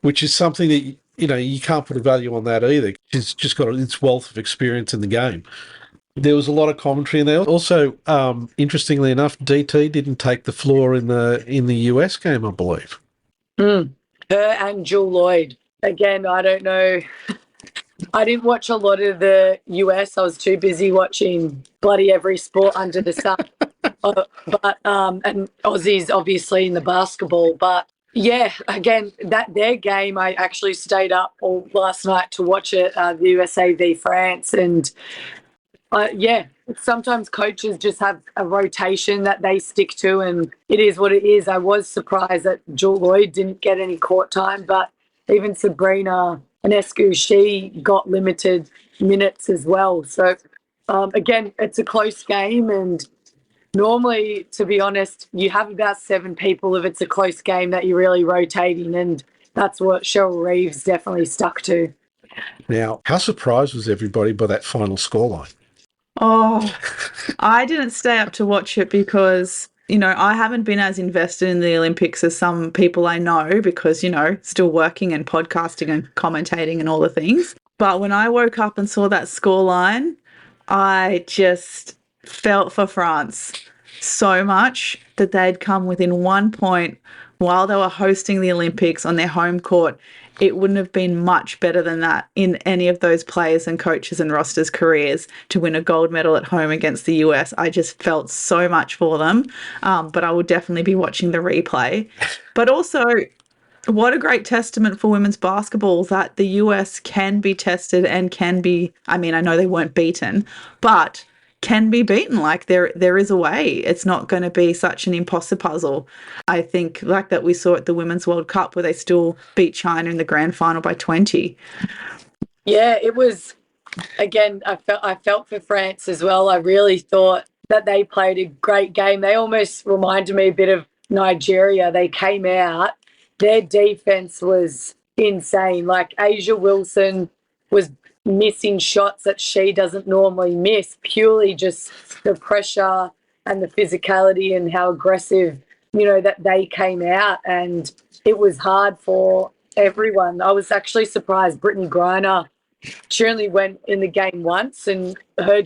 which is something that, you can't put a value on that either. She's just got its wealth of experience in the game. There was a lot of commentary in there. Also, interestingly enough, DT didn't take the floor in the US game, I believe. Her and Jewel Lloyd. Again, I don't know. I didn't watch a lot of the US. I was too busy watching bloody every sport under the sun. And Aussies, obviously, in the basketball. But yeah, again, their game, I actually stayed up all last night to watch it, the USA v France. And sometimes coaches just have a rotation that they stick to, and it is what it is. I was surprised that Jewel Lloyd didn't get any court time, but even Sabrina Ionescu, she got limited minutes as well. So, again, it's a close game, and normally, to be honest, you have about 7 people if it's a close game that you're really rotating, and that's what Cheryl Reeves definitely stuck to. Now, how surprised was everybody by that final scoreline? Oh, I didn't stay up to watch it because, I haven't been as invested in the Olympics as some people I know because, still working and podcasting and commentating and all the things. But when I woke up and saw that scoreline, I just felt for France so much that they'd come within 1 point while they were hosting the Olympics on their home court. It wouldn't have been much better than that in any of those players and coaches and rosters' careers to win a gold medal at home against the US. I just felt so much for them, but I will definitely be watching the replay. But also, what a great testament for women's basketball that the US can be tested and can be, I know they weren't beaten, but can be beaten. Like there is a way. It's not going to be such an imposter puzzle. I think like that we saw at the Women's World Cup where they still beat China in the grand final by 20. Yeah, it was, again, I felt for France as well. I really thought that they played a great game. They almost reminded me a bit of Nigeria. They came out, their defense was insane. Like Asia Wilson was missing shots that she doesn't normally miss, purely just the pressure and the physicality and how aggressive, that they came out, and it was hard for everyone. I was actually surprised Brittany Griner, she only went in the game once, and her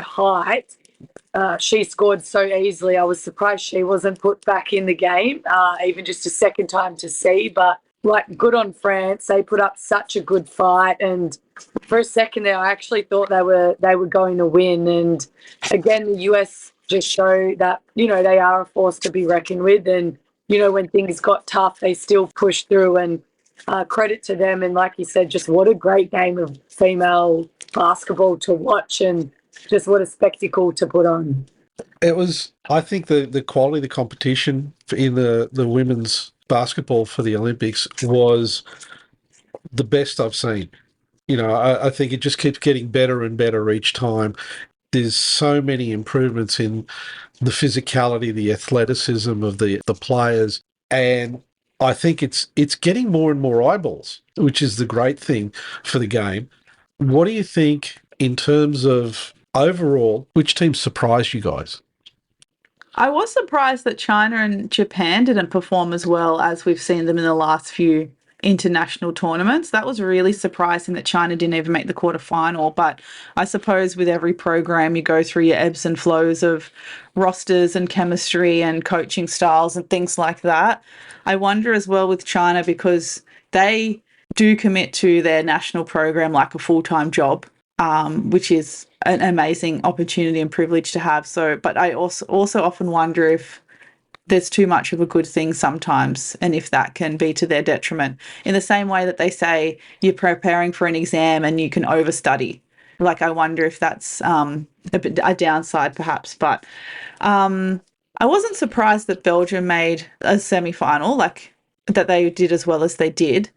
height, she scored so easily. I was surprised she wasn't put back in the game, even just a second time to see, but good on France. They put up such a good fight, and for a second there, I actually thought they were going to win. And again, the US just show that they are a force to be reckoned with, and when things got tough, they still pushed through. And credit to them. And like you said, just what a great game of female basketball to watch, and just what a spectacle to put on. It was, I think, the quality of the competition in the women's basketball for the Olympics was the best I've seen. I think it just keeps getting better and better each time. There's so many improvements in the physicality, the athleticism of the players, and I think it's getting more and more eyeballs, which is the great thing for the game. What do you think in terms of overall, which team surprised you guys? I was surprised that China and Japan didn't perform as well as we've seen them in the last few international tournaments. That was really surprising that China didn't even make the quarterfinal. But I suppose with every program, you go through your ebbs and flows of rosters and chemistry and coaching styles and things like that. I wonder as well with China, because they do commit to their national program like a full-time job, which is an amazing opportunity and privilege to have. So, but I also often wonder if there's too much of a good thing sometimes, and if that can be to their detriment. In the same way that they say you're preparing for an exam and you can overstudy. Like, I wonder if that's a downside perhaps. But I wasn't surprised that Belgium made a semi-final, like that they did as well as they did.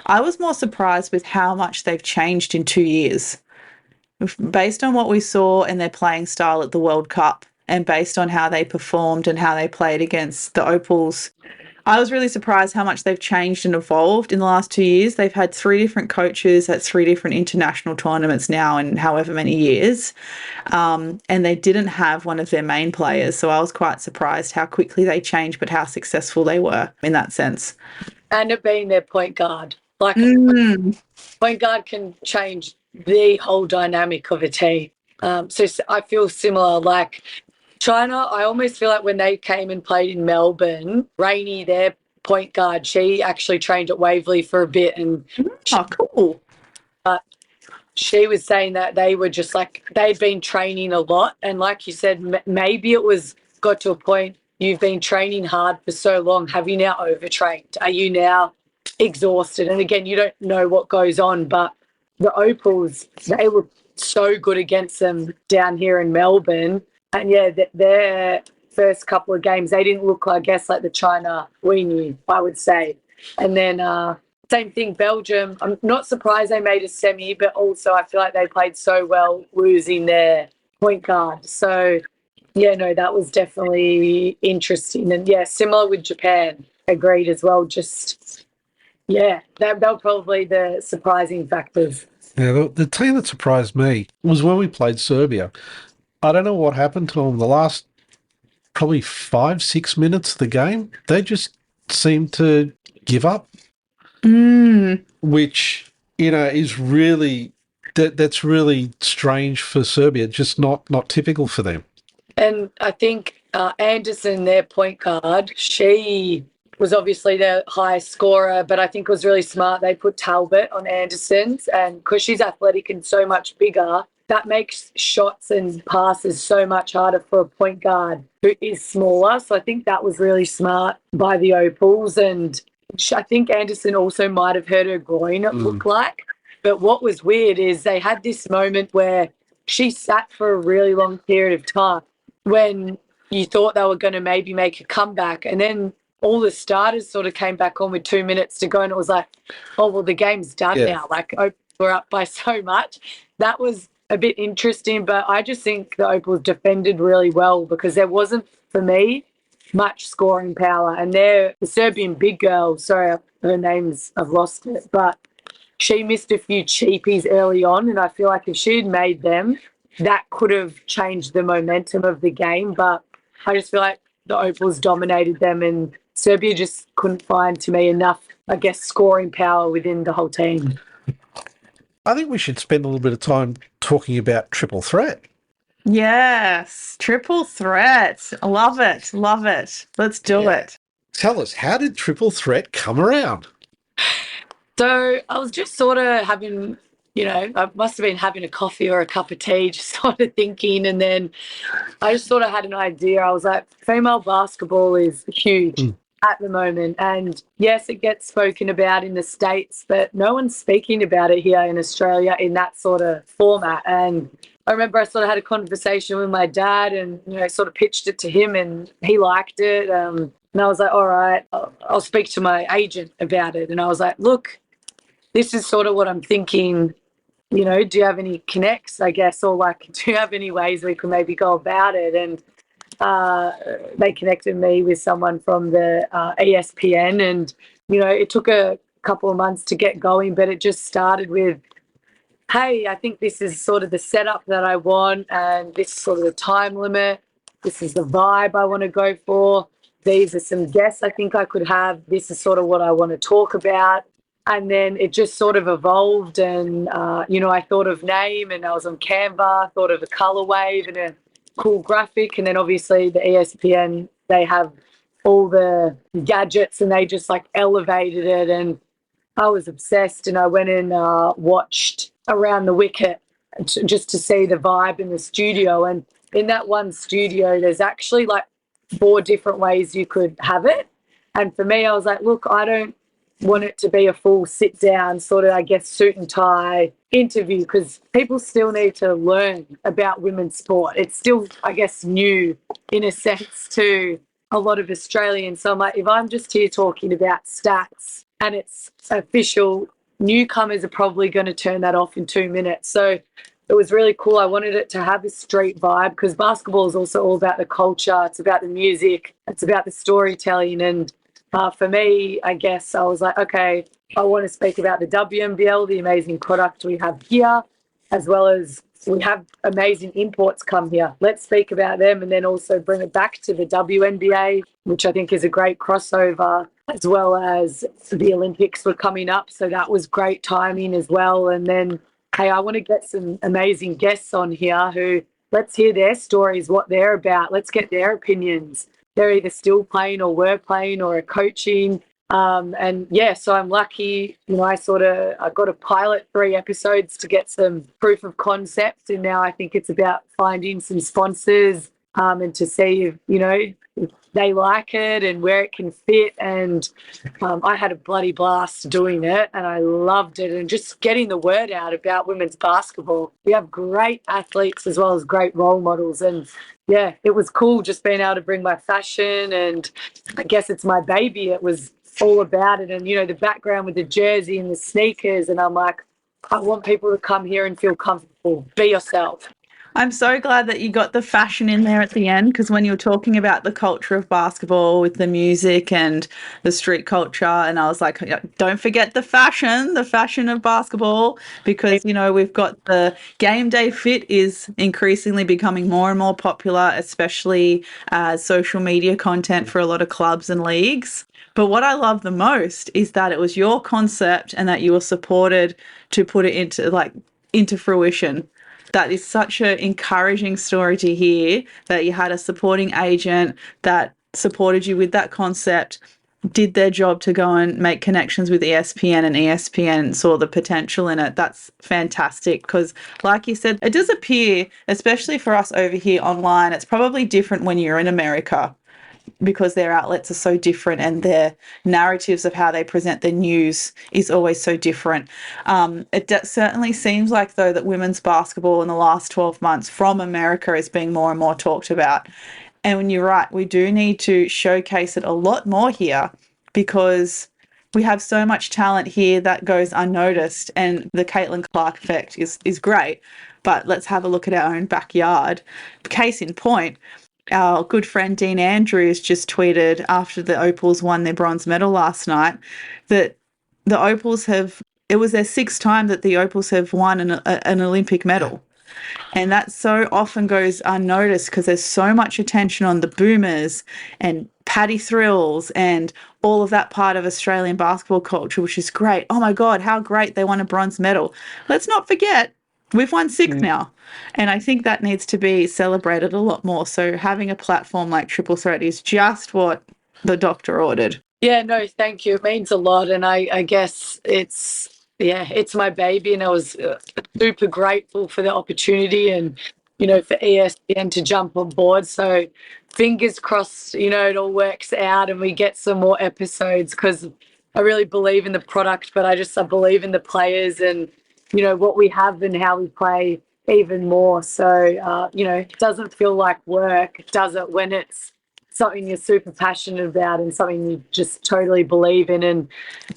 I was more surprised with how much they've changed in 2 years. Based on what we saw in their playing style at the World Cup, and based on how they performed and how they played against the Opals I was really surprised how much they've changed and evolved in the last 2 years. They've had 3 different coaches at 3 different international tournaments now in however many years. And they didn't have one of their main players. So I was quite surprised how quickly they changed, but how successful they were in that sense. And it being their point guard. Like, point guard can change the whole dynamic of a team. So I feel similar. Like, China, I almost feel like when they came and played in Melbourne, Rainey, their point guard, she actually trained at Waverley for a bit. And cool. She was saying that they were just like, they'd been training a lot. And like you said, maybe it was got to a point, you've been training hard for so long. Have you now overtrained? Are you now exhausted? And again, you don't know what goes on, but the Opals, they were so good against them down here in Melbourne. And yeah, their first couple of games, they didn't look, I guess, like the China we knew, I would say. And then same thing, Belgium. I'm not surprised they made a semi, but also I feel like they played so well losing their point guard. So, yeah, no, that was definitely interesting. And, yeah, similar with Japan, agreed as well. Just, yeah, they were probably the surprising factors. Yeah, the team that surprised me was when we played Serbia. I don't know what happened to them. The last probably 5-6 minutes of the game, they just seemed to give up, which, is really that's really strange for Serbia. Just not typical for them. And I think Anderson, their point guard, she was obviously the highest scorer, but I think it was really smart. They put Talbot on Anderson's, and because she's athletic and so much bigger, that makes shots and passes so much harder for a point guard who is smaller. So I think that was really smart by the Opals. And I think Anderson also might have hurt her groin, it looked like. But what was weird is they had this moment where she sat for a really long period of time when you thought they were going to maybe make a comeback. And then all the starters sort of came back on with 2 minutes to go. And it was like, oh, well, the game's done now. Like, we're up by so much. That was a bit interesting, but I just think the Opals defended really well because there wasn't, for me, much scoring power. And the Serbian big girl, sorry, her name's, I've lost it, but she missed a few cheapies early on, and I feel like if she'd made them, that could have changed the momentum of the game. But I just feel like the Opals dominated them, and Serbia just couldn't find, to me, enough, I guess, scoring power within the whole team. I think we should spend a little bit of time talking about triple threat. Yes, triple threat. I love it. Love it. Let's do it. Tell us, how did triple threat come around? So I was just sort of having, I must have been having a coffee or a cup of tea, just sort of thinking. And then I just sort of had an idea. I was like, female basketball is huge at the moment. And yes, it gets spoken about in the States, but no one's speaking about it here in Australia in that sort of format. And I remember I sort of had a conversation with my dad and, sort of pitched it to him and he liked it. And I was like, all right, I'll speak to my agent about it. And I was like, look, this is sort of what I'm thinking. Do you have any connects, I guess, or like, do you have any ways we can maybe go about it? And they connected me with someone from the ESPN, and it took a couple of months to get going, but it just started with, hey, I think this is sort of the setup that I want, and this is sort of the time limit, this is the vibe I want to go for, these are some guests I think I could have, this is sort of what I want to talk about. And then it just sort of evolved, and I thought of name, and I was on Canva, thought of a color wave and a cool graphic, and then obviously the ESPN, they have all the gadgets and they just like elevated it, and I was obsessed. And I went and watched Around the Wicket just to see the vibe in the studio. And in that one studio there's actually like 4 different ways you could have it, and for me I was like, look, I don't want it to be a full sit down sort of, I guess, suit and tie interview, because people still need to learn about women's sport. It's still, I guess, new in a sense to a lot of Australians. So I'm like, if I'm just here talking about stats and it's official, newcomers are probably going to turn that off in 2 minutes. So it was really cool. I wanted it to have a street vibe, because basketball is also all about the culture. It's about the music. It's about the storytelling. And For me, I guess I was like, okay, I want to speak about the WNBL, the amazing product we have here, as well as we have amazing imports come here. Let's speak about them and then also bring it back to the WNBA, which I think is a great crossover, as well as the Olympics were coming up. So that was great timing as well. And then, hey, I want to get some amazing guests on here who, let's hear their stories, what they're about. Let's get their opinions. They're either still playing or were playing or are coaching. And yeah, so I'm lucky, I got to pilot 3 episodes to get some proof of concept. And now I think it's about finding some sponsors and to see if they like it and where it can fit. And I had a bloody blast doing it and I loved it, and just getting the word out about women's basketball. We have great athletes as well as great role models, and yeah, it was cool just being able to bring my fashion, and I guess it's my baby. It was all about it, and the background with the jersey and the sneakers, and I'm like, I want people to come here and feel comfortable. Be yourself. I'm so glad that you got the fashion in there at the end, because when you were talking about the culture of basketball with the music and the street culture, and I was like, don't forget the fashion of basketball, because, we've got the game day fit is increasingly becoming more and more popular, especially as social media content for a lot of clubs and leagues. But what I love the most is that it was your concept and that you were supported to put it into fruition. That is such an encouraging story to hear, that you had a supporting agent that supported you with that concept, did their job to go and make connections with ESPN, and ESPN saw the potential in it. That's fantastic, because like you said, it does appear, especially for us over here online, it's probably different when you're in America, because their outlets are so different and their narratives of how they present the news is always so different. It certainly seems like, though, that women's basketball in the last 12 months from America is being more and more talked about. And when you're right, we do need to showcase it a lot more here, because we have so much talent here that goes unnoticed, and the Caitlin Clark effect is great. But let's have a look at our own backyard. Case in point, our good friend Dean Andrews just tweeted after the Opals won their bronze medal last night that the Opals it was their 6th time that the Opals have won an Olympic medal. And that so often goes unnoticed, because there's so much attention on the Boomers and Paddy Thrills and all of that part of Australian basketball culture, which is great. Oh my God, how great they won a bronze medal. Let's not forget, we've won 6 now. And I think that needs to be celebrated a lot more. So having a platform like Triple Threat is just what the doctor ordered. Yeah, no, thank you. It means a lot. And I guess it's my baby. And I was super grateful for the opportunity and, for ESPN to jump on board. So fingers crossed, it all works out and we get some more episodes, because I really believe in the product, but I believe in the players and, what we have and how we play even more. So, it doesn't feel like work, does it, when it's something you're super passionate about and something you just totally believe in and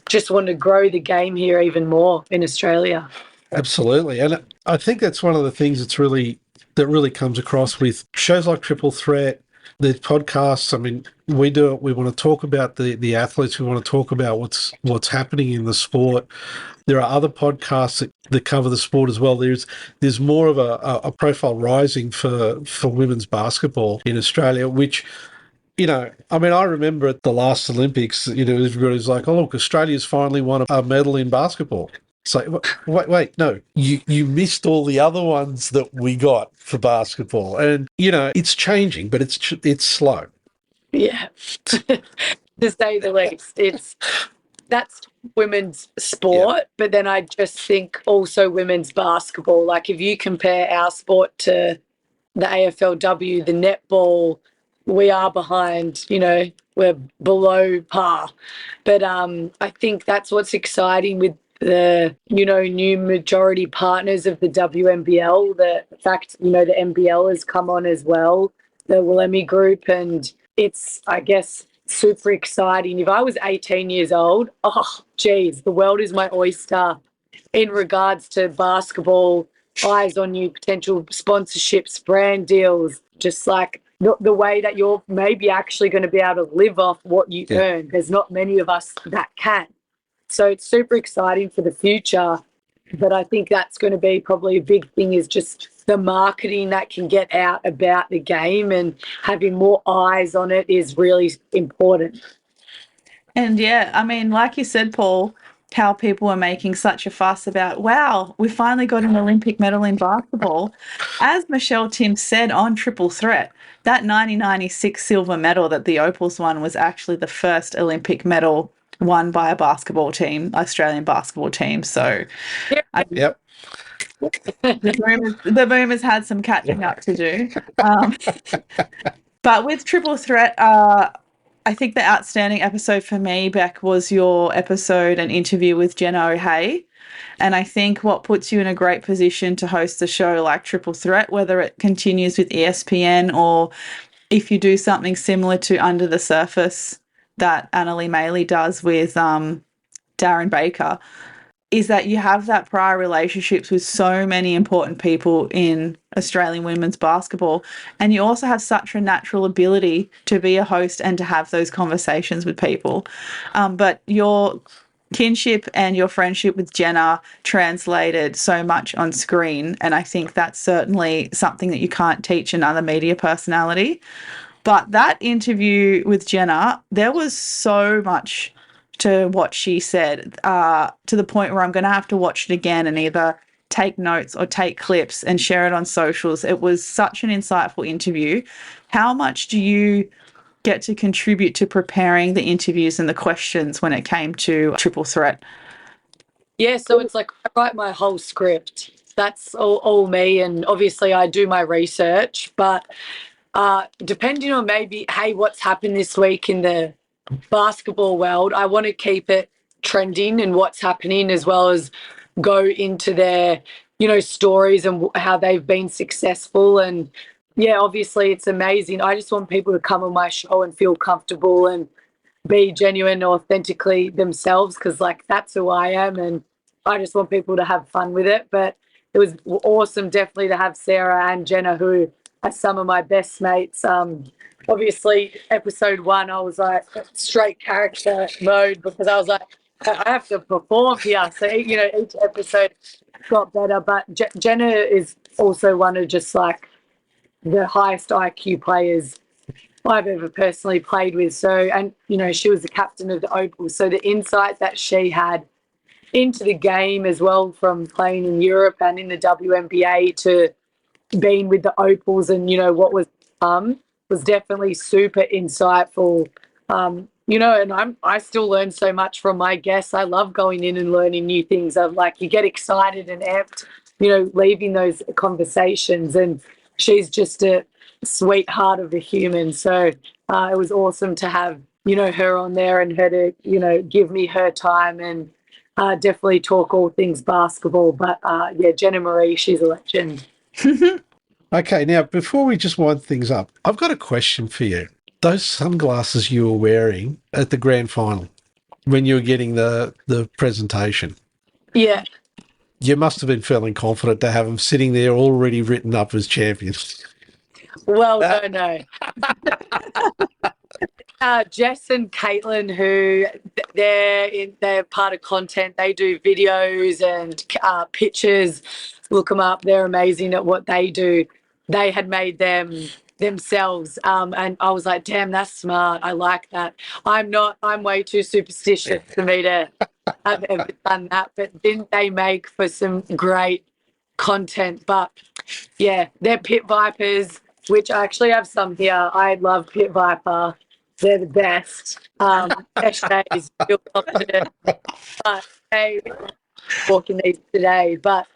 just want to grow the game here even more in Australia. Absolutely. And I think that's one of the things that really comes across with shows like Triple Threat, the podcasts. I mean, we want to talk about the athletes. We want to talk about what's happening in the sport. There are other podcasts that cover the sport as well. There's more of a profile rising for women's basketball in Australia, which, I remember at the last Olympics, everybody's like, oh, look, Australia's finally won a medal in basketball. So wait, no, you missed all the other ones that we got for basketball. And, it's changing, but it's slow. Yeah, to say the least. That's women's sport, yeah. But then I just think also women's basketball. Like if you compare our sport to the AFLW, the netball, we are behind, we're below par. But I think that's what's exciting with the, new majority partners of the WNBL. The fact, the NBL has come on as well, the Wilemi Group, and it's, I guess, super exciting. If I was 18 years old, the world is my oyster in regards to basketball, eyes on you, potential sponsorships, brand deals, just like the way that you're maybe actually going to be able to live off what you earn. There's not many of us that can. So it's super exciting for the future. But I think that's going to be probably a big thing, is just the marketing that can get out about the game, and having more eyes on it is really important. And yeah, I mean, like you said, Paul, how people are making such a fuss about, wow, we finally got an Olympic medal in basketball. As Michelle Tim said on Triple Threat, that 1996 silver medal that the Opals won was actually the first Olympic medal won by a basketball team, Australian basketball team. So, Yep. the boomers had some catching up to do. But with Triple Threat, I think the outstanding episode for me, Bec, was your episode and interview with Jenna O'Hay. And I think what puts you in a great position to host a show like Triple Threat, whether it continues with ESPN or if you do something similar to Under the Surface that Annalie Maley does with Darren Baker, is that you have that prior relationships with so many important people in Australian women's basketball. And you also have such a natural ability to be a host and to have those conversations with people. But your kinship and your friendship with Jenna translated so much on screen. And I think that's certainly something that you can't teach another media personality. But that interview with Jenna, there was so much to what she said, to the point where I'm going to have to watch it again and either take notes or take clips and share it on socials. It was such an insightful interview. How much do you get to contribute to preparing the interviews and the questions when it came to Triple Threat? Yeah, so it's like I write my whole script. That's all me, and obviously I do my research, but depending on maybe, hey, what's happened this week in the basketball world, I want to keep it trending and what's happening, as well as go into their, stories and how they've been successful. And yeah, obviously it's amazing. I just want people to come on my show and feel comfortable and be genuine, authentically themselves, because that's who I am, and I just want people to have fun with it. But it was awesome, definitely, to have Sarah and Jenna, who are some of my best mates. Obviously, episode 1, I was like straight character mode, because I was like, I have to perform here. So, each episode got better. But Jenna is also one of just the highest IQ players I've ever personally played with. So, and, she was the captain of the Opals. So the insight that she had into the game as well, from playing in Europe and in the WNBA to being with the Opals, and, what was definitely super insightful. And I still learn so much from my guests. I love going in and learning new things. You get excited and amped, leaving those conversations. And she's just a sweetheart of a human. So it was awesome to have, her on there, and her to, give me her time, and definitely talk all things basketball. But Jenna Marie, she's a legend. Okay, now, before we just wind things up, I've got a question for you. Those sunglasses you were wearing at the grand final when you were getting the presentation. Yeah. You must have been feeling confident to have them sitting there already written up as champions. Well, no. Jess and Caitlin, who they're part of content. They do videos and pictures. Look them up. They're amazing at what they do. They had made them themselves, and I was like, damn, that's smart. I like that. I'm way too superstitious for me to have ever done that. But didn't they make for some great content? But yeah, they're Pit Vipers, which I actually have some here. I love Pit Viper. They're the best. Days, feel confident. But hey, walking these today. But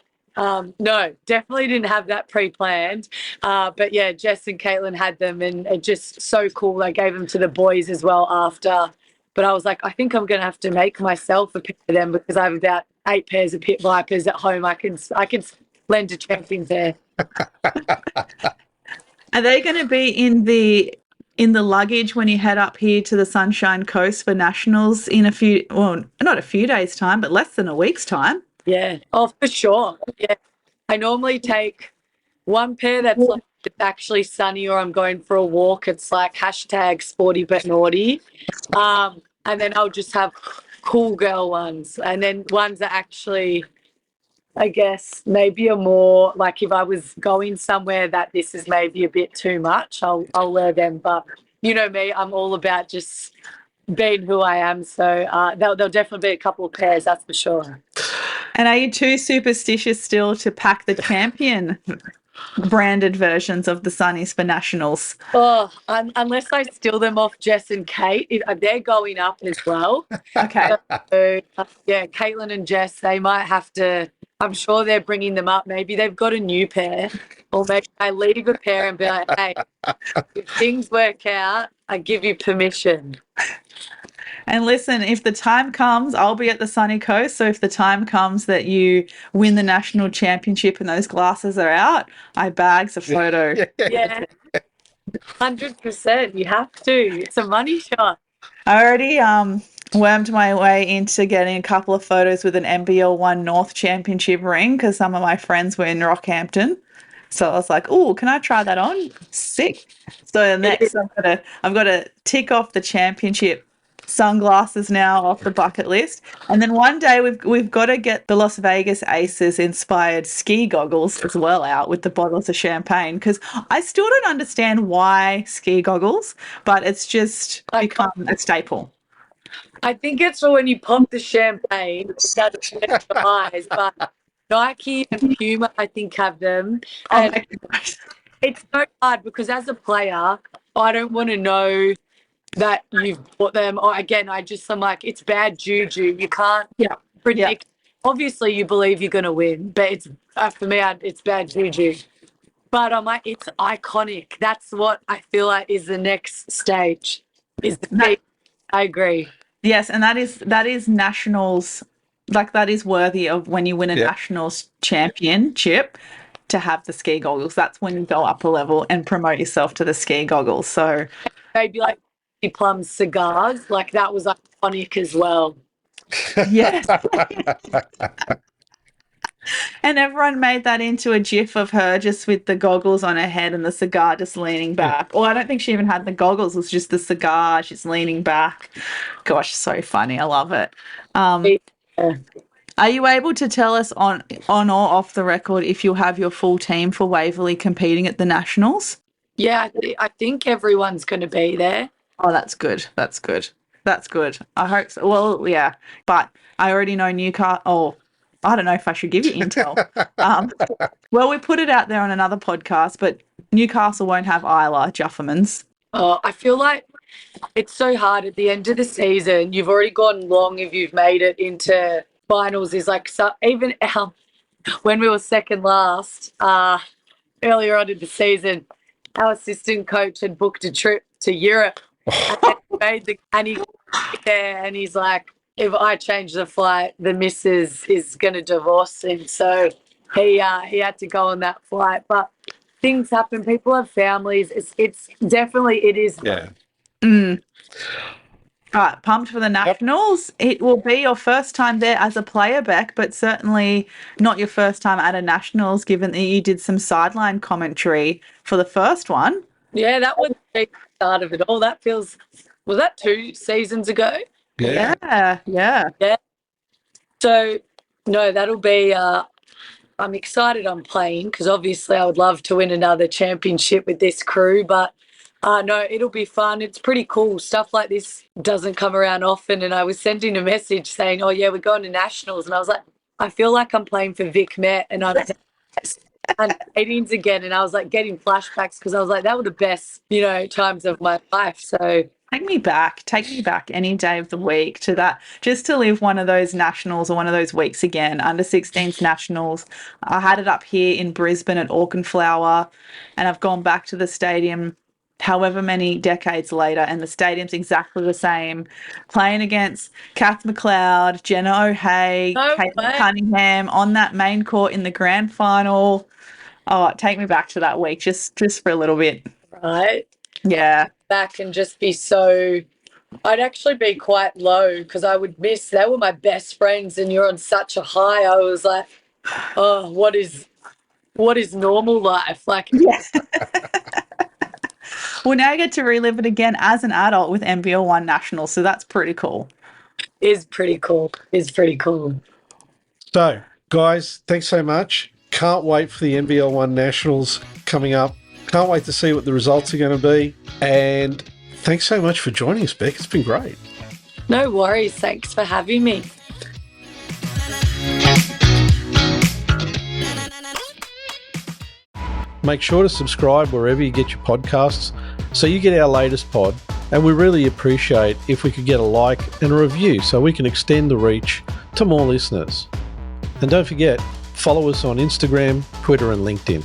no, definitely didn't have that pre-planned. But yeah, Jess and Caitlin had them, and it's just so cool. I gave them to the boys as well after. But I was like, I think I'm going to have to make myself a pair of them, because I have about 8 pairs of Pit Vipers at home. I can lend a champion pair. Are they going to be in the luggage when you head up here to the Sunshine Coast for Nationals in not a few days' time, but less than a week's time? Yeah. Oh, for sure. Yeah. I normally take one pair that's it's actually sunny or I'm going for a walk, it's like hashtag sporty but naughty. And then I'll just have cool girl ones. And then ones that actually, I guess, maybe are more like if I was going somewhere that this is maybe a bit too much, I'll wear them. But you know me, I'm all about just being who I am. So there'll definitely be a couple of pairs, that's for sure. And are you too superstitious still to pack the champion branded versions of the sunnies for nationals? Oh, unless I steal them off Jess and Kate, they're going up as well. Okay. So, yeah, Caitlin and Jess, they might have to. I'm sure they're bringing them up. Maybe they've got a new pair, or maybe I leave a pair and be like, "Hey, if things work out, I give you permission." And listen, if the time comes, I'll be at the sunny coast. So if the time comes that you win the national championship and those glasses are out, I bags a photo. Yeah, 100%. You have to. It's a money shot. I already wormed my way into getting a couple of photos with an NBL1 North Championship ring because some of my friends were in Rockhampton. So I was like, "Oh, can I try that on? Sick!" So next, I've got to tick off the championship sunglasses now off the bucket list, and then one day we've got to get the Las Vegas Aces inspired ski goggles as well out with the bottles of champagne because I still don't understand why ski goggles, but it's just become a staple. I think it's for when you pop the champagne, it doesn't affect your eyes, but Nike and Puma, I think, have them. And it's so hard because as a player, I don't want to know that you've bought them. Or again, I'm like, it's bad juju. You can't predict. Obviously, you believe you're going to win, but it's for me, it's bad juju. But I'm like, it's iconic. That's what I feel like is the next stage. I agree. Yes, and that is nationals. Like that is worthy of when you win a nationals championship to have the ski goggles. That's when you go up a level and promote yourself to the ski goggles. So maybe like Plum cigars, like that was iconic as well. Yes. And everyone made that into a gif of her just with the goggles on her head and the cigar just leaning back. Or I don't think she even had the goggles. It was just the cigar. She's leaning back. Gosh, so funny. I love it. Are you able to tell us on or off the record if you'll have your full team for Waverley competing at the Nationals? Yeah, I think everyone's going to be there. Oh, that's good. That's good. That's good. I hope so. Well, yeah, but I already know Newcastle. Oh, I don't know if I should give you intel. Well, we put it out there on another podcast, but Newcastle won't have Isla Juffermans. Oh, I feel like it's so hard at the end of the season. You've already gone long if you've made it into finals. Is like even when we were second last earlier on in the season, our assistant coach had booked a trip to Europe and he's like, if I change the flight, the missus is going to divorce him. So he had to go on that flight. But things happen. People have families. It's definitely, it is. Yeah. All right, pumped for the Nationals. Yep. It will be your first time there as a player, Bec, but certainly not your first time at a Nationals, given that you did some sideline commentary for the first one. Yeah, that was the start of it all. Was that 2 seasons ago? Yeah. So, no, that'll be, I'm excited I'm playing because obviously I would love to win another championship with this crew, but no, it'll be fun. It's pretty cool. Stuff like this doesn't come around often. And I was sending a message saying, oh, yeah, we're going to Nationals. And I was like, I feel like I'm playing for Vic Met and I'm Canadians again. And I was like getting flashbacks because I was like, that were the best, times of my life. So Take me back any day of the week to that, just to live one of those nationals or one of those weeks again, under 16s nationals. I had it up here in Brisbane at Auchenflower, and I've gone back to the stadium however many decades later, and the stadium's exactly the same. Playing against Kath McLeod, Jenna O'Hay, Caitlin Cunningham on that main court in the grand final. Oh, take me back to that week, just for a little bit. Right. Yeah. Back and just be so, I'd actually be quite low because I would miss, they were my best friends and you're on such a high. I was like, oh, what is what is normal life? Like, Yeah. Well, now you get to relive it again as an adult with NBL1 Nationals, so that's pretty cool. is pretty cool. Is pretty cool. So, guys, thanks so much. Can't wait for the NBL1 Nationals coming up. Can't wait to see what the results are going to be. And thanks so much for joining us, Bec. It's been great. No worries. Thanks for having me. Make sure to subscribe wherever you get your podcasts so you get our latest pod. And we really appreciate if we could get a like and a review so we can extend the reach to more listeners. And don't forget, follow us on Instagram, Twitter and LinkedIn.